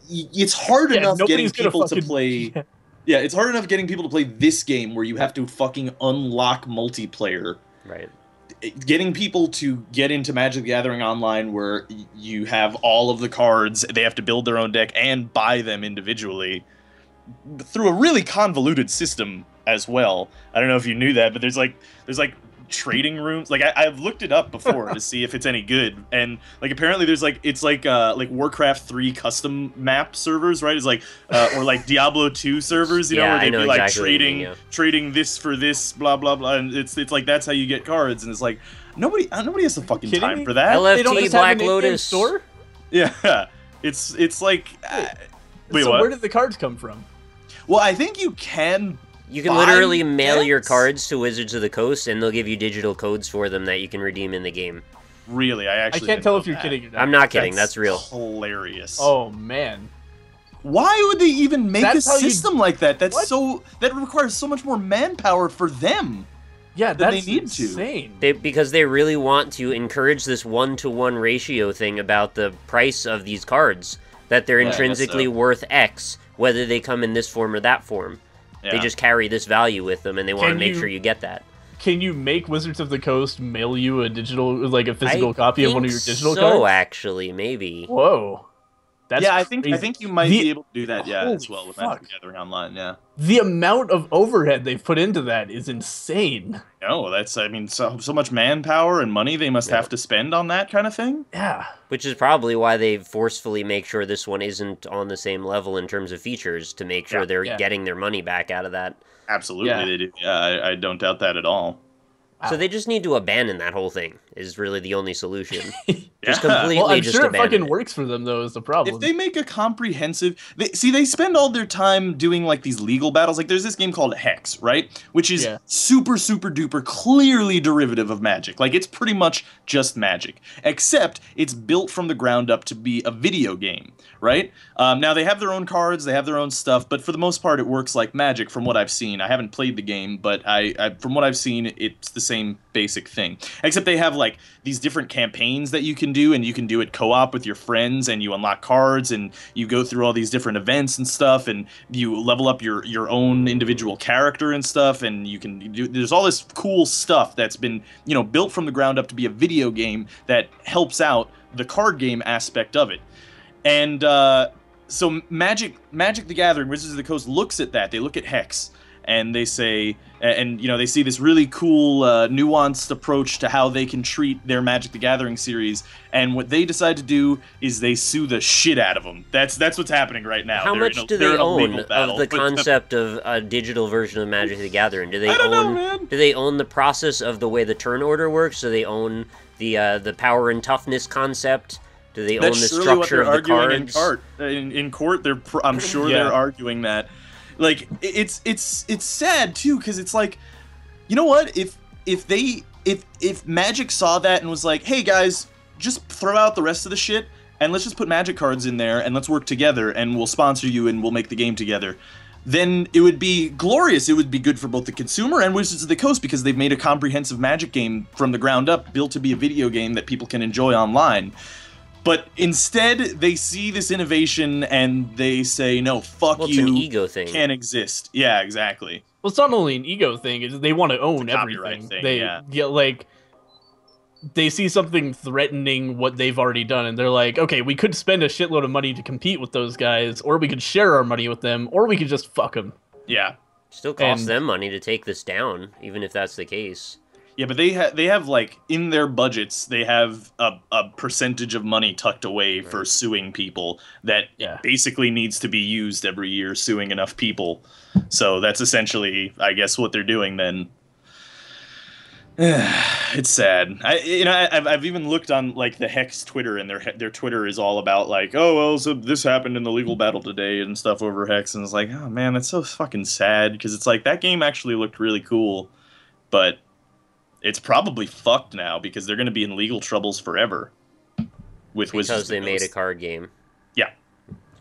It's hard enough getting people to play... Yeah, it's hard enough getting people to play this game where you have to fucking unlock multiplayer. Right. Getting people to get into Magic the Gathering Online where you have all of the cards, they have to build their own deck and buy them individually through a really convoluted system as well. I don't know if you knew that, but there's like trading rooms. Like I've looked it up before to see if it's any good, and like apparently there's like Warcraft 3 custom map servers, right? It's like or like Diablo 2 servers, you know, where they'd be like exactly trading this for this, blah blah blah, and it's like that's how you get cards, and it's like nobody has the fucking time for that. LFT, they don't just Black Lotus store. Yeah, it's like wait, so what? Where did the cards come from? Well, I think you can literally mail your cards to Wizards of the Coast, and they'll give you digital codes for them that you can redeem in the game. Really? I can't tell if you're kidding or not. I'm not kidding. That's real. Hilarious. Oh, man. Why would they even make a system like that? That requires so much more manpower for them. Yeah, they need insane. Because they really want to encourage this 1-to-1 ratio thing about the price of these cards. that they're Yeah, I guess intrinsically so. worth X, whether they come in this form or that form. They Yeah. just carry this value with them, and they want to Can make you- sure you get that. Can you make Wizards of the Coast mail you a digital, like a physical I copy of one of think your digital so, cards? actually, maybe. Whoa. That's I think crazy. you might be able to do that. Yeah, Holy as well with fuck. Magic the Gathering Online. Yeah. The amount of overhead they've put into that is insane. No, that's I mean so much manpower and money they must have to spend on that kind of thing. Yeah. Which is probably why they forcefully make sure this one isn't on the same level in terms of features, to make sure they're getting their money back out of that. Absolutely, they do. Yeah, I don't doubt that at all. So they just need to abandon that whole thing, is really the only solution. Just Yeah. completely Well, I'm just sure it abandon fucking it. works for them, though, is the problem. If they make a comprehensive, they spend all their time doing like these legal battles. Like there's this game called Hex, right? Which is super duper clearly derivative of Magic. Like it's pretty much just Magic, except it's built from the ground up to be a video game, right? Now they have their own cards, they have their own stuff, but for the most part it works like Magic from what I've seen. I haven't played the game, but I from what I've seen, it's the same basic thing. Except they have like these different campaigns that you can do, and you can do it co-op with your friends, and you unlock cards, and you go through all these different events and stuff, and you level up your own individual character and stuff, and you can do, there's all this cool stuff that's been, you know, built from the ground up to be a video game that helps out the card game aspect of it. And so Magic the Gathering, Wizards of the Coast looks at that. They look at Hex, and they say, and you know, they see this really cool, nuanced approach to how they can treat their Magic the Gathering series. And what they decide to do is they sue the shit out of them. That's what's happening right now. How much do they own of the concept of a digital version of Magic the Gathering? Do they I don't know, own? man. Do they own the process of the way the turn order works? Do they own the power and toughness concept? Do they own the structure of the cards? In court, I'm sure they're arguing that. Like it's sad too, because it's like, you know what, if Magic saw that and was like, hey guys, just throw out the rest of the shit and let's just put Magic cards in there and let's work together and we'll sponsor you and we'll make the game together, then it would be glorious. It would be good for both the consumer and Wizards of the Coast, because they've made a comprehensive Magic game from the ground up, built to be a video game that people can enjoy online. But instead, they see this innovation and they say, no, fuck you. It's an ego thing. Can't exist. Yeah, exactly. Well, it's not only an ego thing; it's they want to own It's a copyright everything. thing, They yeah. like they see something threatening what they've already done, and they're like, okay, we could spend a shitload of money to compete with those guys, or we could share our money with them, or we could just fuck them. Yeah. Still costs them money to take this down, even if that's the case. Yeah, but they have like, in their budgets, they have a percentage of money tucked away for suing people that basically needs to be used every year, suing enough people. So that's essentially, I guess, what they're doing then. It's sad. I've even looked on like the Hex Twitter, and their Twitter is all about like, oh well, so this happened in the legal battle today and stuff over Hex, and it's like, oh man, that's so fucking sad, because it's like that game actually looked really cool, but it's probably fucked now because they're going to be in legal troubles forever with Wizards of Because the they made a Coast. card game. Yeah.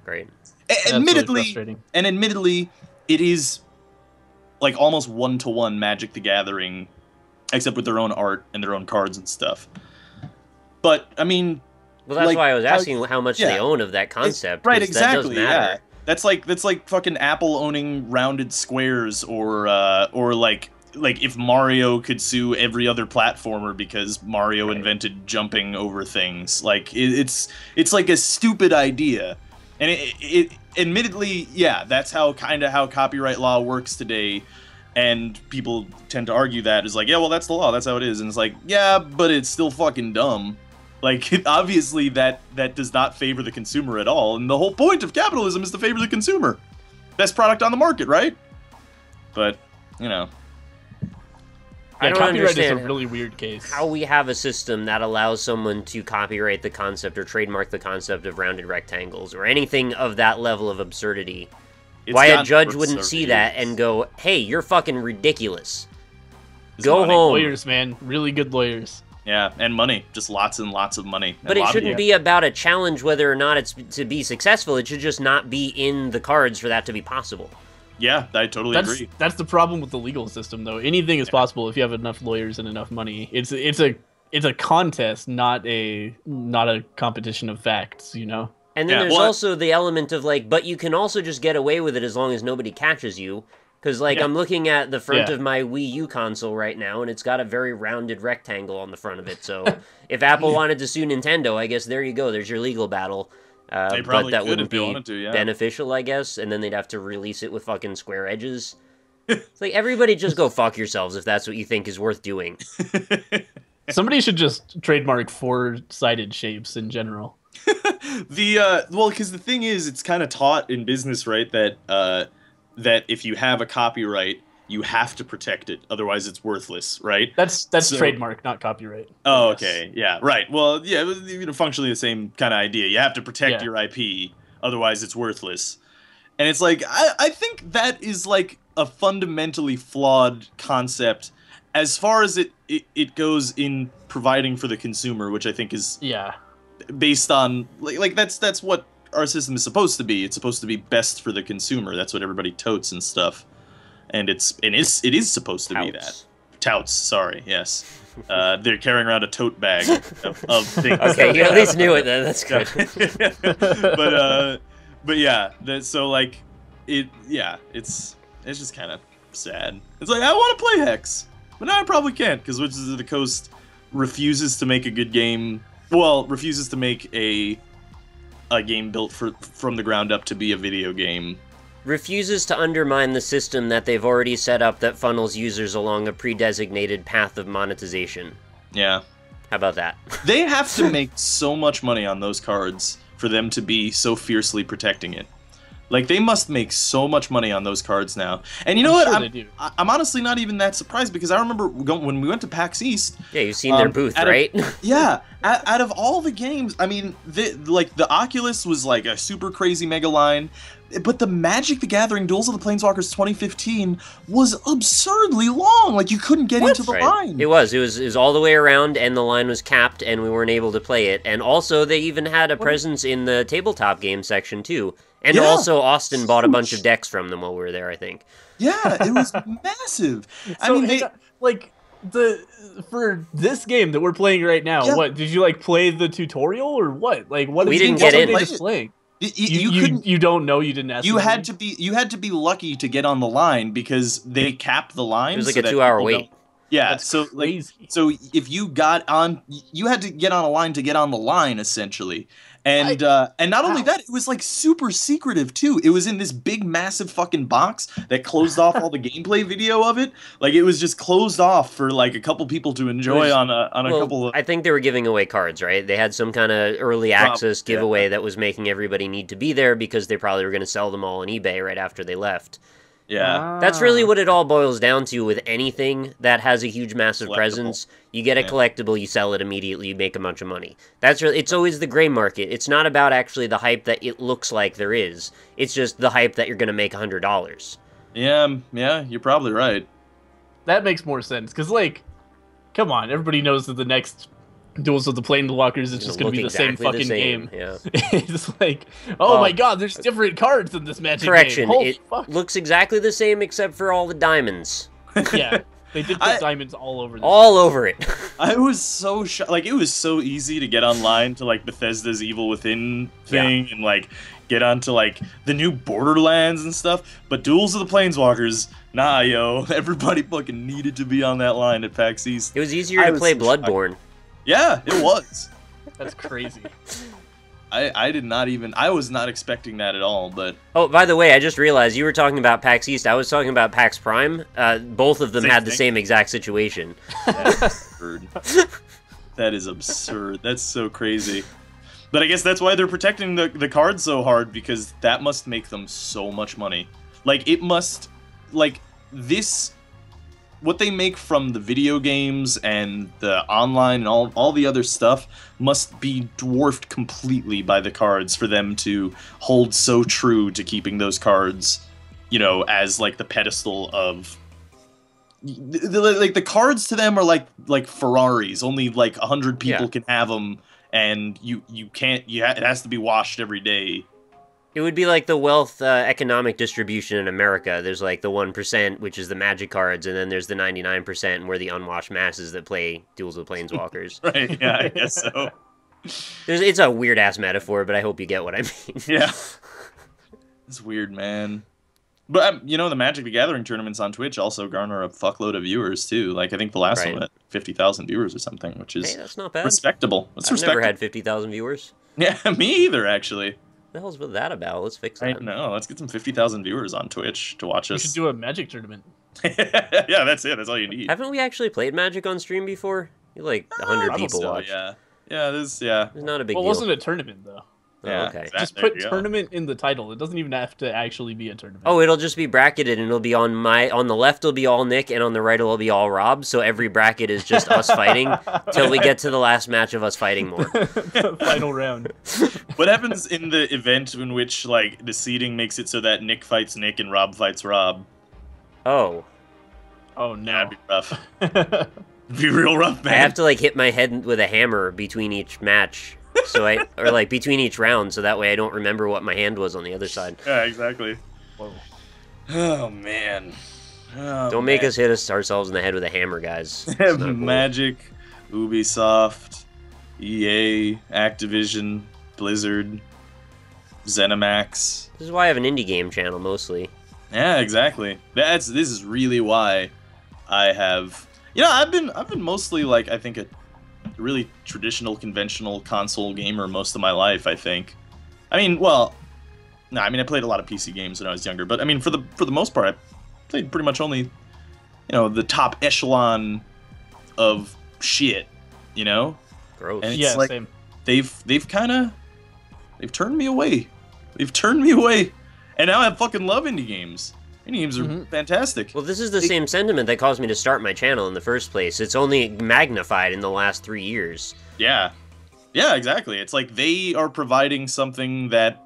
Great. Admittedly, it is like almost one-to-one Magic the Gathering, except with their own art and their own cards and stuff. But I mean, well, that's like, why I was asking how much they own of that concept. Right, 'cause exactly. That does matter. Yeah, that's like fucking Apple owning rounded squares, or like if Mario could sue every other platformer because Mario invented jumping over things. Like it's like a stupid idea, and it admittedly, yeah, that's how copyright law works today. And people tend to argue that is like, yeah, well, that's the law, that's how it is, and it's like, yeah, but it's still fucking dumb. Like, obviously that does not favor the consumer at all, and the whole point of capitalism is to favor the consumer. Best product on the market, right? But, you know. I don't copyright understand is a really weird case. how we have a system that allows someone to copyright the concept or trademark the concept of rounded rectangles or anything of that level of absurdity. It's Why a gotten judge worse wouldn't over see that years. and go, hey, you're fucking ridiculous. It's Go money. home. Lawyers, man, really good lawyers. Yeah, and money. Just lots and lots of money. But it shouldn't be about a challenge whether or not it's to be successful. It should just not be in the cards for that to be possible. Yeah, I totally agree. That's the problem with the legal system, though. Anything is possible if you have enough lawyers and enough money. It's a contest, not a competition of facts. You know. And then Yeah, there's well, also the element of, like, but you can also just get away with it as long as nobody catches you. Because, like, Yeah. I'm looking at the front Yeah. of my Wii U console right now, and it's got a very rounded rectangle on the front of it. So if Apple wanted to sue Nintendo, I guess there you go. There's your legal battle. They But probably that could wouldn't if they be wanted to, yeah. beneficial, I guess. And then they'd have to release it with fucking square edges. It's like, everybody just go fuck yourselves if that's what you think is worth doing. Somebody should just trademark four-sided shapes in general. Well, because the thing is, it's kind of taught in business, right, that if you have a copyright, you have to protect it, otherwise it's worthless, right? That's So- trademark, not copyright. Oh, Yes. okay, yeah, right. Well, yeah, functionally the same kind of idea. You have to protect Yeah. your IP, otherwise it's worthless. And it's like, I think that is like a fundamentally flawed concept as far as it goes in providing for the consumer, which I think is Yeah. based on like that's what our system is supposed to be. It's supposed to be best for the consumer. That's what everybody totes and stuff. And it is supposed to be that. Touts. Touts, sorry, yes. They're carrying around a tote bag of things. Okay, you at least knew it then. That's good. But yeah, so like it's just kind of sad. It's like I want to play Hex, but now I probably can't because Wizards of the Coast refuses to make a good game. Well, refuses to make a game built from the ground up to be a video game. Refuses to undermine the system that they've already set up that funnels users along a pre-designated path of monetization. Yeah. How about that? They have to make so much money on those cards for them to be so fiercely protecting it. Like, they must make so much money on those cards now. And you know what? Sure they do. I'm honestly not even that surprised because I remember when we went to PAX East. Yeah, you've seen their booth, right? Yeah. Out of all the games, I mean, the Oculus was like a super crazy mega line. But the Magic the Gathering Duels of the Planeswalkers 2015 was absurdly long. Like, you couldn't get into the Right. line. It was all the way around, and the line was capped, and we weren't able to play it. And also, they even had a presence in the tabletop game section, too. And Yeah. also, Austin bought a bunch of decks from them while we were there, I think. Yeah, it was massive. I So, mean, hang on, like for this game that we're playing right now, Yeah. what did you like play the tutorial or what? Like what? We is didn't what get are in. they displaying? you couldn't. You don't know. You didn't ask. You had anybody? to be lucky to get on the line because they capped the line. It was like so a that 2-hour people wait. don't- Yeah, That's so crazy. so if you got on, you had to get on a line to get on the line essentially. And not only that, it was like super secretive too. It was in this big, massive fucking box that closed off all the gameplay video of it. Like it was just closed off for like a couple people to enjoy on a couple of. I think they were giving away cards, right? They had some kind of early access giveaway that was making everybody need to be there because they probably were going to sell them all on eBay right after they left. Yeah, That's really what it all boils down to with anything that has a huge, massive Collectible. presence. You get a collectible, you sell it immediately, you make a bunch of money. It's always the gray market. It's not about actually the hype that it looks like there is. It's just the hype that you're going to make $100. yeah, you're probably right. That makes more sense because, like, come on, everybody knows that the next Duels of the Planeswalkers is just going to be the same fucking game. Yeah. It's like, oh my god, there's different cards in this Magic Correction, game. Holy it fuck. looks exactly the same except for all the diamonds. Yeah, they did put diamonds all over this. All over it. I was so shocked. Like, it was so easy to get online to, like, Bethesda's Evil Within thing and, like, get onto, like, the new Borderlands and stuff. But Duels of the Planeswalkers, nah, yo. Everybody fucking needed to be on that line at PAX East. It was easier to play so shocked. Bloodborne. Yeah, it was. That's crazy. I did not even... I was not expecting that at all, but... Oh, by the way, I just realized you were talking about PAX East. I was talking about PAX Prime. Both of them Same had the thing. same exact situation. That's absurd. That is absurd. That's so crazy. But I guess that's why they're protecting the cards so hard, because that must make them so much money. Like, it must... Like, this... What they make from the video games and the online and all the other stuff must be dwarfed completely by the cards for them to hold so true to keeping those cards, you know, as, like, the pedestal of... Like, the cards to them are like Ferraris. Only, like, 100 people can have them, and you can't... it has to be washed every day. It would be like the wealth economic distribution in America. There's like the 1%, which is the magic cards, and then there's the 99%, and we're the unwashed masses that play Duels of the Planeswalkers. Right, yeah, I guess so. It's a weird ass metaphor, but I hope you get what I mean. Yeah. It's weird, man. But you know, the Magic the Gathering tournaments on Twitch also garner a fuckload of viewers too. Like I think the last one had 50,000 viewers or something, which is that's not bad. Respectable. I've never had 50,000 viewers. Yeah, me either, actually. What the hell's with that about? Let's fix that. I know. Let's get some 50,000 viewers on Twitch to watch us. We should do a Magic tournament. Yeah, that's it. That's all you need. Haven't we actually played Magic on stream before? Like 100 people so, watched. Yeah. Yeah, It's not a big deal. Well, it wasn't a tournament though. Yeah, okay. exactly. Just put tournament in the title. It doesn't even have to actually be a tournament. Oh, it'll just be bracketed, and it'll be on the left. It'll be all Nick, and on the right it'll be all Rob. So every bracket is just us fighting till we get to the last match of us fighting more. Final round. What happens in the event in which like the seeding makes it so that Nick fights Nick and Rob fights Rob? Oh. Oh no. That'd be rough. It'd be real rough, man. I have to like hit my head with a hammer between each match. Or like between each round, so that way I don't remember what my hand was on the other side. Yeah, exactly. Whoa. Oh man. Don't make us hit ourselves in the head with a hammer, guys. It's not cool. Magic, Ubisoft, EA, Activision, Blizzard, ZeniMax. This is why I have an indie game channel mostly. Yeah, exactly. This is really why I have. You know, I've been mostly like I think a really traditional, conventional console gamer most of my life, I think. I mean, well, no, I mean I played a lot of PC games when I was younger, but I mean for the most part, I played pretty much only, you know, the top echelon of shit, you know. Gross. And it's Yeah, like same. they've turned me away. They've turned me away, and now I fucking love indie games. Indie games are fantastic. Well, this is the same sentiment that caused me to start my channel in the first place. It's only magnified in the last 3 years. Yeah. Yeah, exactly. It's like they are providing something that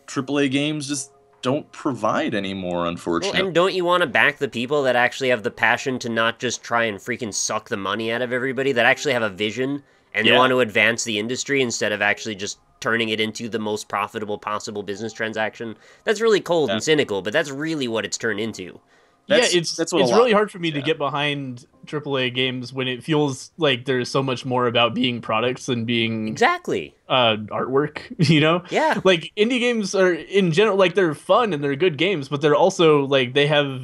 AAA games just don't provide anymore, unfortunately. Well, and don't you want to back the people that actually have the passion to not just try and freaking suck the money out of everybody, that actually have a vision, and they want to advance the industry instead of actually just turning it into the most profitable possible business transaction? That's really cold and cynical, but that's really what it's turned into. It's really hard for me to get behind AAA games when it feels like there's so much more about being products than being exactly artwork, you know? Yeah. Like indie games are in general like they're fun and they're good games, but they're also like they have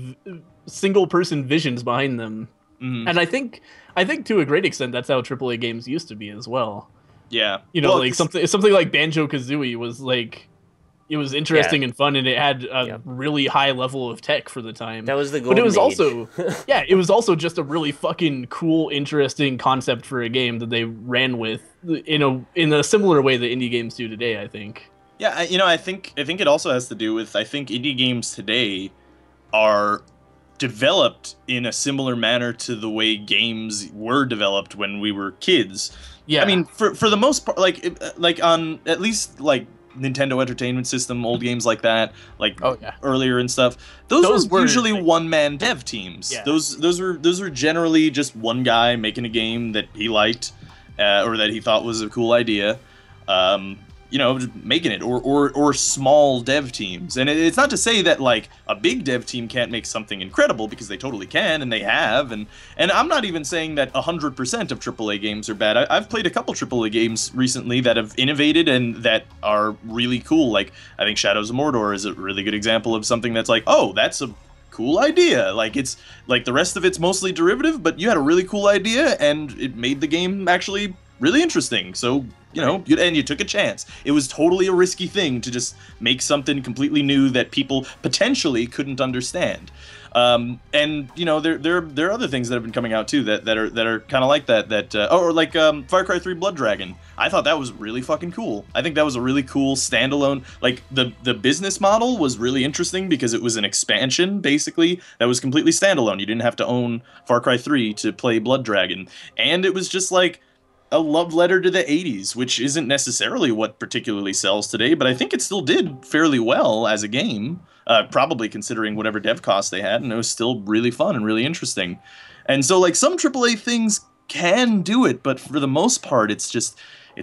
single person visions behind them. And I think to a great extent that's how AAA games used to be as well. Yeah. You know, like something like Banjo-Kazooie was like it was interesting and fun, and it had a really high level of tech for the time. That was the golden But it was age. also, it was also just a really fucking cool, interesting concept for a game that they ran with in a similar way that indie games do today, I think. Yeah, you know, I think it also has to do with I think indie games today are developed in a similar manner to the way games were developed when we were kids. Yeah, I mean, for the most part, like on at least like Nintendo Entertainment System, old games like that, like earlier and stuff. Those were usually one-man dev teams. Yeah. Those were generally just one guy making a game that he liked or that he thought was a cool idea. You know, just making it, or small dev teams. And it's not to say that like a big dev team can't make something incredible, because they totally can, and they have. And I'm not even saying that 100% of AAA games are bad. I've played a couple AAA games recently that have innovated and that are really cool. Like I think Shadows of Mordor is a really good example of something that's like, oh, that's a cool idea. Like it's like the rest of it's mostly derivative, but you had a really cool idea and it made the game actually really interesting. So, you know, you took a chance. It was totally a risky thing to just make something completely new that people potentially couldn't understand. And you know, there are other things that have been coming out too that are kind of like that. Or like Far Cry 3 Blood Dragon. I thought that was really fucking cool. I think that was a really cool standalone. Like the business model was really interesting because it was an expansion basically that was completely standalone. You didn't have to own Far Cry 3 to play Blood Dragon, and it was just like a love letter to the 80s, which isn't necessarily what particularly sells today, but I think it still did fairly well as a game, probably considering whatever dev costs they had, and it was still really fun and really interesting. And so, like, some AAA things can do it, but for the most part, it's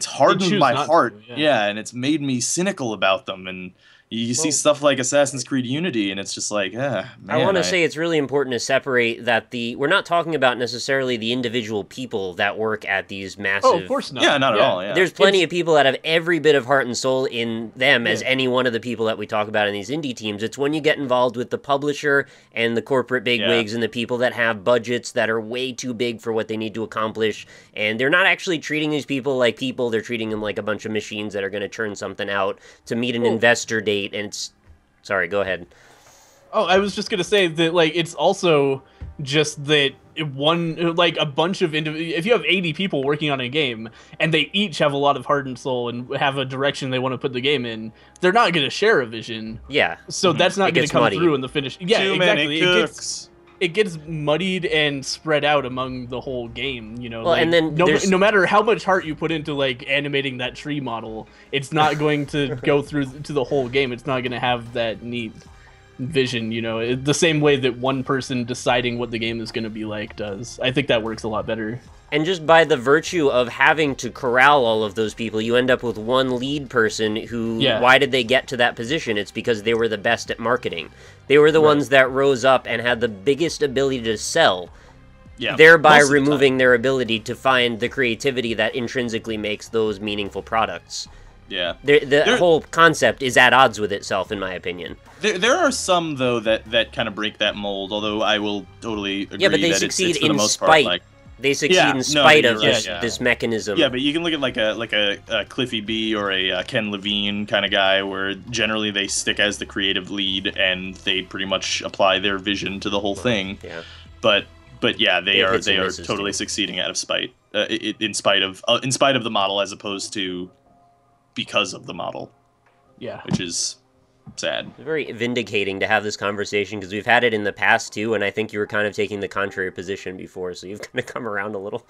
hardened my heart. And it's made me cynical about them. And, You see stuff like Assassin's Creed Unity, and it's just like, man. I want to say it's really important to separate that we're not talking about necessarily the individual people that work at these massive... Oh, of course not. Yeah, not at all, yeah. There's plenty of people that have every bit of heart and soul in them as any one of the people that we talk about in these indie teams. It's when you get involved with the publisher and the corporate bigwigs and the people that have budgets that are way too big for what they need to accomplish, and they're not actually treating these people like people, they're treating them like a bunch of machines that are going to churn something out to meet an investor date. And it's... Sorry, go ahead. Oh, I was just gonna say that, like, it's also just that a bunch of if you have 80 people working on a game and they each have a lot of heart and soul and have a direction they want to put the game in, they're not gonna share a vision. Yeah. So that's not gonna come muddy. through in the finish. Yeah, Too exactly. many cooks. It gets muddied and spread out among the whole game, you know. Well, like, and then no matter how much heart you put into like animating that tree model, it's not going to go through to the whole game. It's not going to have that neat vision, you know. The same way that one person deciding what the game is going to be like does. I think that works a lot better. And just by the virtue of having to corral all of those people, you end up with one lead person who, why did they get to that position? It's because they were the best at marketing. They were the ones that rose up and had the biggest ability to sell, thereby removing their ability to find the creativity that intrinsically makes those meaningful products. Yeah. The whole concept is at odds with itself, in my opinion. There are some, though, that kind of break that mold, although I will totally agree but they that succeed it's for the in most spite. part, like... They succeed in spite of right, this mechanism. Yeah, but you can look at like a Cliffy B or a Ken Levine kind of guy, where generally they stick as the creative lead and they pretty much apply their vision to the whole thing. Yeah. But yeah, they are misses totally too. succeeding out of spite, in spite of the model, as opposed to because of the model. Yeah. Which is sad. It's very vindicating to have this conversation, because we've had it in the past too, and I think you were kind of taking the contrary position before, so you've kind of come around a little.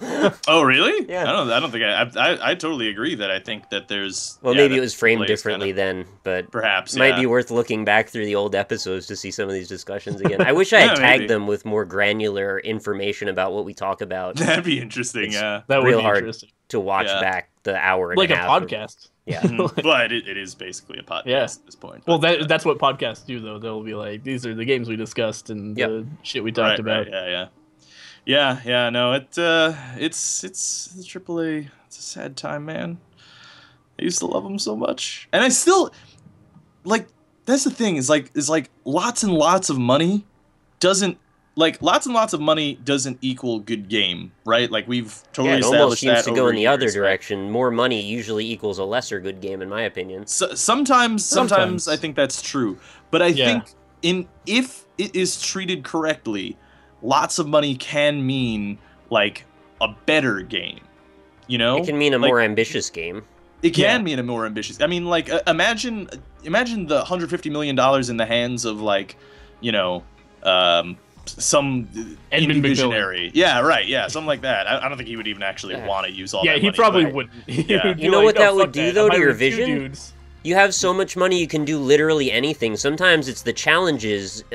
Oh, really? Yeah. I don't think I totally agree that I think that there's... Well, maybe it was framed differently then, but perhaps it might be worth looking back through the old episodes to see some of these discussions again. I wish I had tagged them with more granular information about what we talk about. That'd be interesting. That would real be hard interesting to watch back the hour and like a a half. podcast. Yeah. But it is basically a podcast at this point. Well, that's what podcasts do, though. They'll be like, these are the games we discussed and the shit we talked about. Right, yeah. No, it's AAA. It's a sad time, man. I used to love them so much, and I still like. That's the thing. Is like lots and lots of money doesn't. Like, lots and lots of money doesn't equal good game, right? Like, we've totally it established that almost seems to go in the years, other direction. More money usually equals a lesser good game, in my opinion. Sometimes I think that's true. But I think if it is treated correctly, lots of money can mean, like, a better game, you know? It can mean a more ambitious game. It can mean a more ambitious... I mean, like, imagine the $150 million in the hands of, like, you know... some indie visionary. Yeah, right, something like that. I don't think he would even actually want to use all that money. Yeah, he probably wouldn't. You know what that would do, though, to your vision? You have so much money, you can do literally anything. Sometimes it's the challenges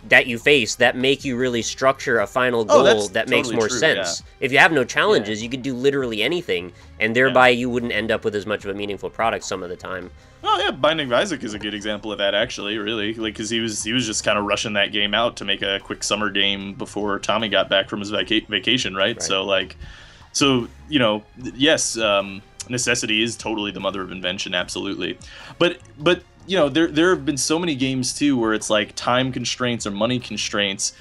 that you face that make you really structure a final goal that makes more sense. If you have no challenges, you could do literally anything, and thereby you wouldn't end up with as much of a meaningful product some of the time. Oh yeah, Binding of Isaac is a good example of that, actually. Really, like, because he was just kind of rushing that game out to make a quick summer game before Tommy got back from his vacation, right? So you know, yes, necessity is totally the mother of invention, absolutely. But you know, there have been so many games too where it's like time constraints or money constraints.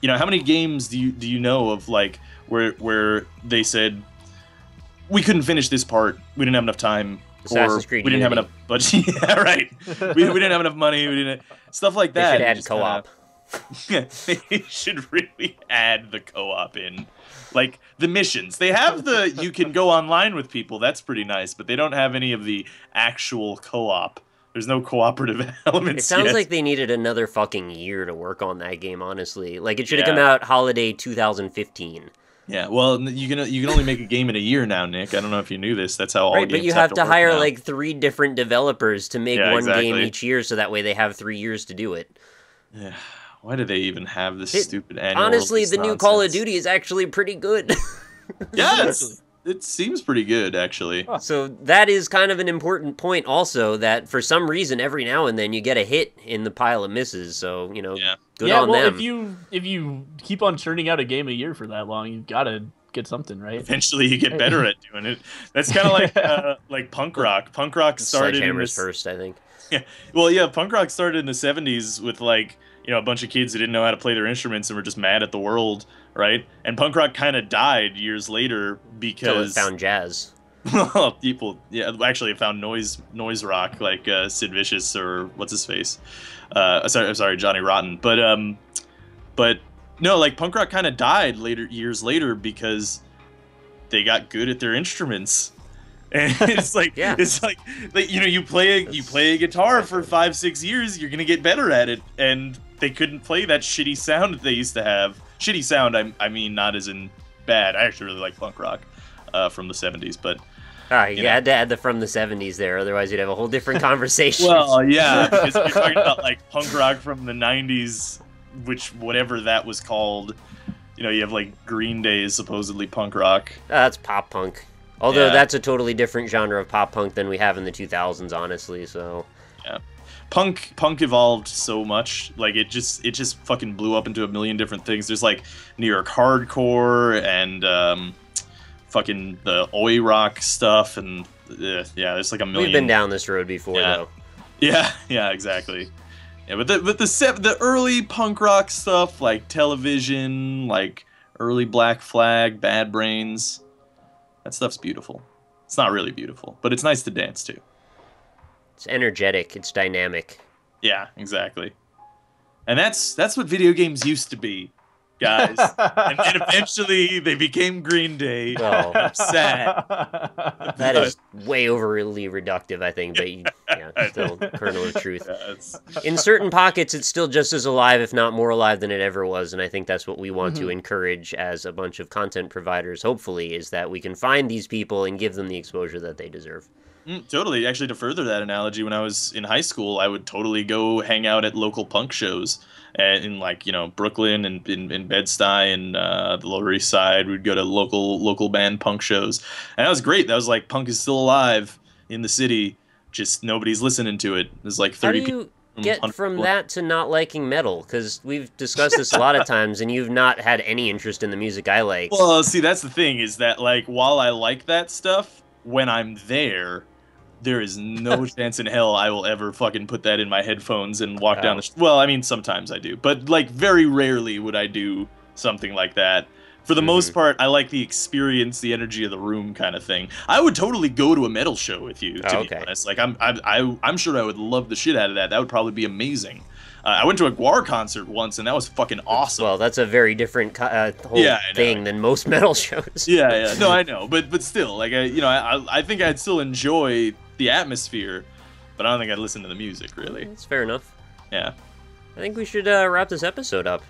You know, how many games do you know of, like, where they said we couldn't finish this part, we didn't have enough time. Assassin's Creed we didn't have enough budget. Yeah, right. we didn't have enough money. We didn't stuff like that. They should add co-op. They should really add the co-op in, like the missions. They have you can go online with people. That's pretty nice, but they don't have any of the actual co-op. There's no cooperative elements. It sounds yet. like they needed another fucking year to work on that game. Honestly, like, it should have come out holiday 2015. Yeah, well, you can only make a game in a year now, Nick. I don't know if you knew this. That's how all games but you have to work hire now. like 3 different developers to make one game each year, so that way they have 3 years to do it. Yeah, why do they even have this stupid annual? Honestly, the new Call of nonsense? Duty is actually pretty good. Yes, It seems pretty good, actually. So that is kind of an important point also, that for some reason every now and then you get a hit in the pile of misses. So, you know, good on them. If you keep on churning out a game a year for that long, you've got to get something, right? Eventually you get better at doing it. That's kind of like punk rock. Punk rock started in Sledgehammer's first, I think. Yeah. Well, yeah, punk rock started in the 70s with like, you know, a bunch of kids who didn't know how to play their instruments and were just mad at the world, right? And punk rock kind of died years later because Until it found jazz. people, actually it found noise rock like Sid Vicious or what's his face, sorry, Johnny Rotten. But no, like punk rock kind of died years later because they got good at their instruments. And it's like it's like you know, you play a guitar for 5-6 years, you're gonna get better at it, and they couldn't play that shitty sound that they used to have. Shitty sound, I mean, not as in bad. I actually really like punk rock from the 70s, but you had to add the from the 70s there, otherwise you'd have a whole different conversation. Well, yeah, because you're talking about like punk rock from the 90s, which whatever that was called. You know, you have like Green Day is supposedly punk rock. That's pop punk. Although that's a totally different genre of pop punk than we have in the 2000s, honestly. So yeah, punk evolved so much. Like it just fucking blew up into a million different things. There's like New York hardcore and fucking the oi rock stuff, and there's like a million. We've been down this road before, though. Yeah, exactly. Yeah, but the early punk rock stuff, like Television, like early Black Flag, Bad Brains. That stuff's beautiful. It's not really beautiful, but it's nice to dance to. It's energetic. It's dynamic. Yeah, exactly. And that's what video games used to be, guys. And then eventually they became Green Day. Oh. I'm sad. That is way overly reductive, I think, but still kernel of truth. In certain pockets, it's still just as alive, if not more alive than it ever was, and I think that's what we want to encourage as a bunch of content providers, hopefully, is that we can find these people and give them the exposure that they deserve. Totally. Actually, to further that analogy, when I was in high school, I would totally go hang out at local punk shows in like, you know, Brooklyn and in Bed-Stuy and the Lower East Side. We'd go to local band punk shows, and that was great. That was like punk is still alive in the city, just nobody's listening to it. There's like 30 people. How do you get from that to not liking metal? Because we've discussed this a lot of times, and you've not had any interest in the music I like. Well, see, that's the thing, is that like while I like that stuff, when I'm there is no chance in hell I will ever fucking put that in my headphones and walk down the street. Well, I mean, sometimes I do, but like very rarely would I do something like that. For the most part, I like the experience, the energy of the room kind of thing. I would totally go to a metal show with you, to be honest. Like, I'm sure I would love the shit out of that. That would probably be amazing. I went to a Guar concert once, and that was fucking awesome. Well, that's a very different whole thing than most metal shows. Yeah. No, I know, but still, like, I think I'd still enjoy the atmosphere, but I don't think I'd listen to the music, really. That's fair enough. Yeah. I think we should wrap this episode up.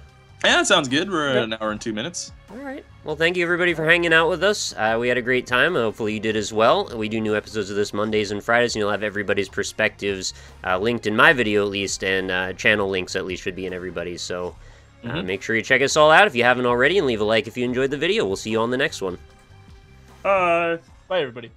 Yeah, that sounds good. We're at an hour and 2 minutes. All right. Well, thank you, everybody, for hanging out with us. We had a great time. Hopefully you did as well. We do new episodes of this Mondays and Fridays, and you'll have everybody's perspectives linked in my video, at least, and channel links, at least, should be in everybody's. So make sure you check us all out if you haven't already, and leave a like if you enjoyed the video. We'll see you on the next one. Bye, everybody.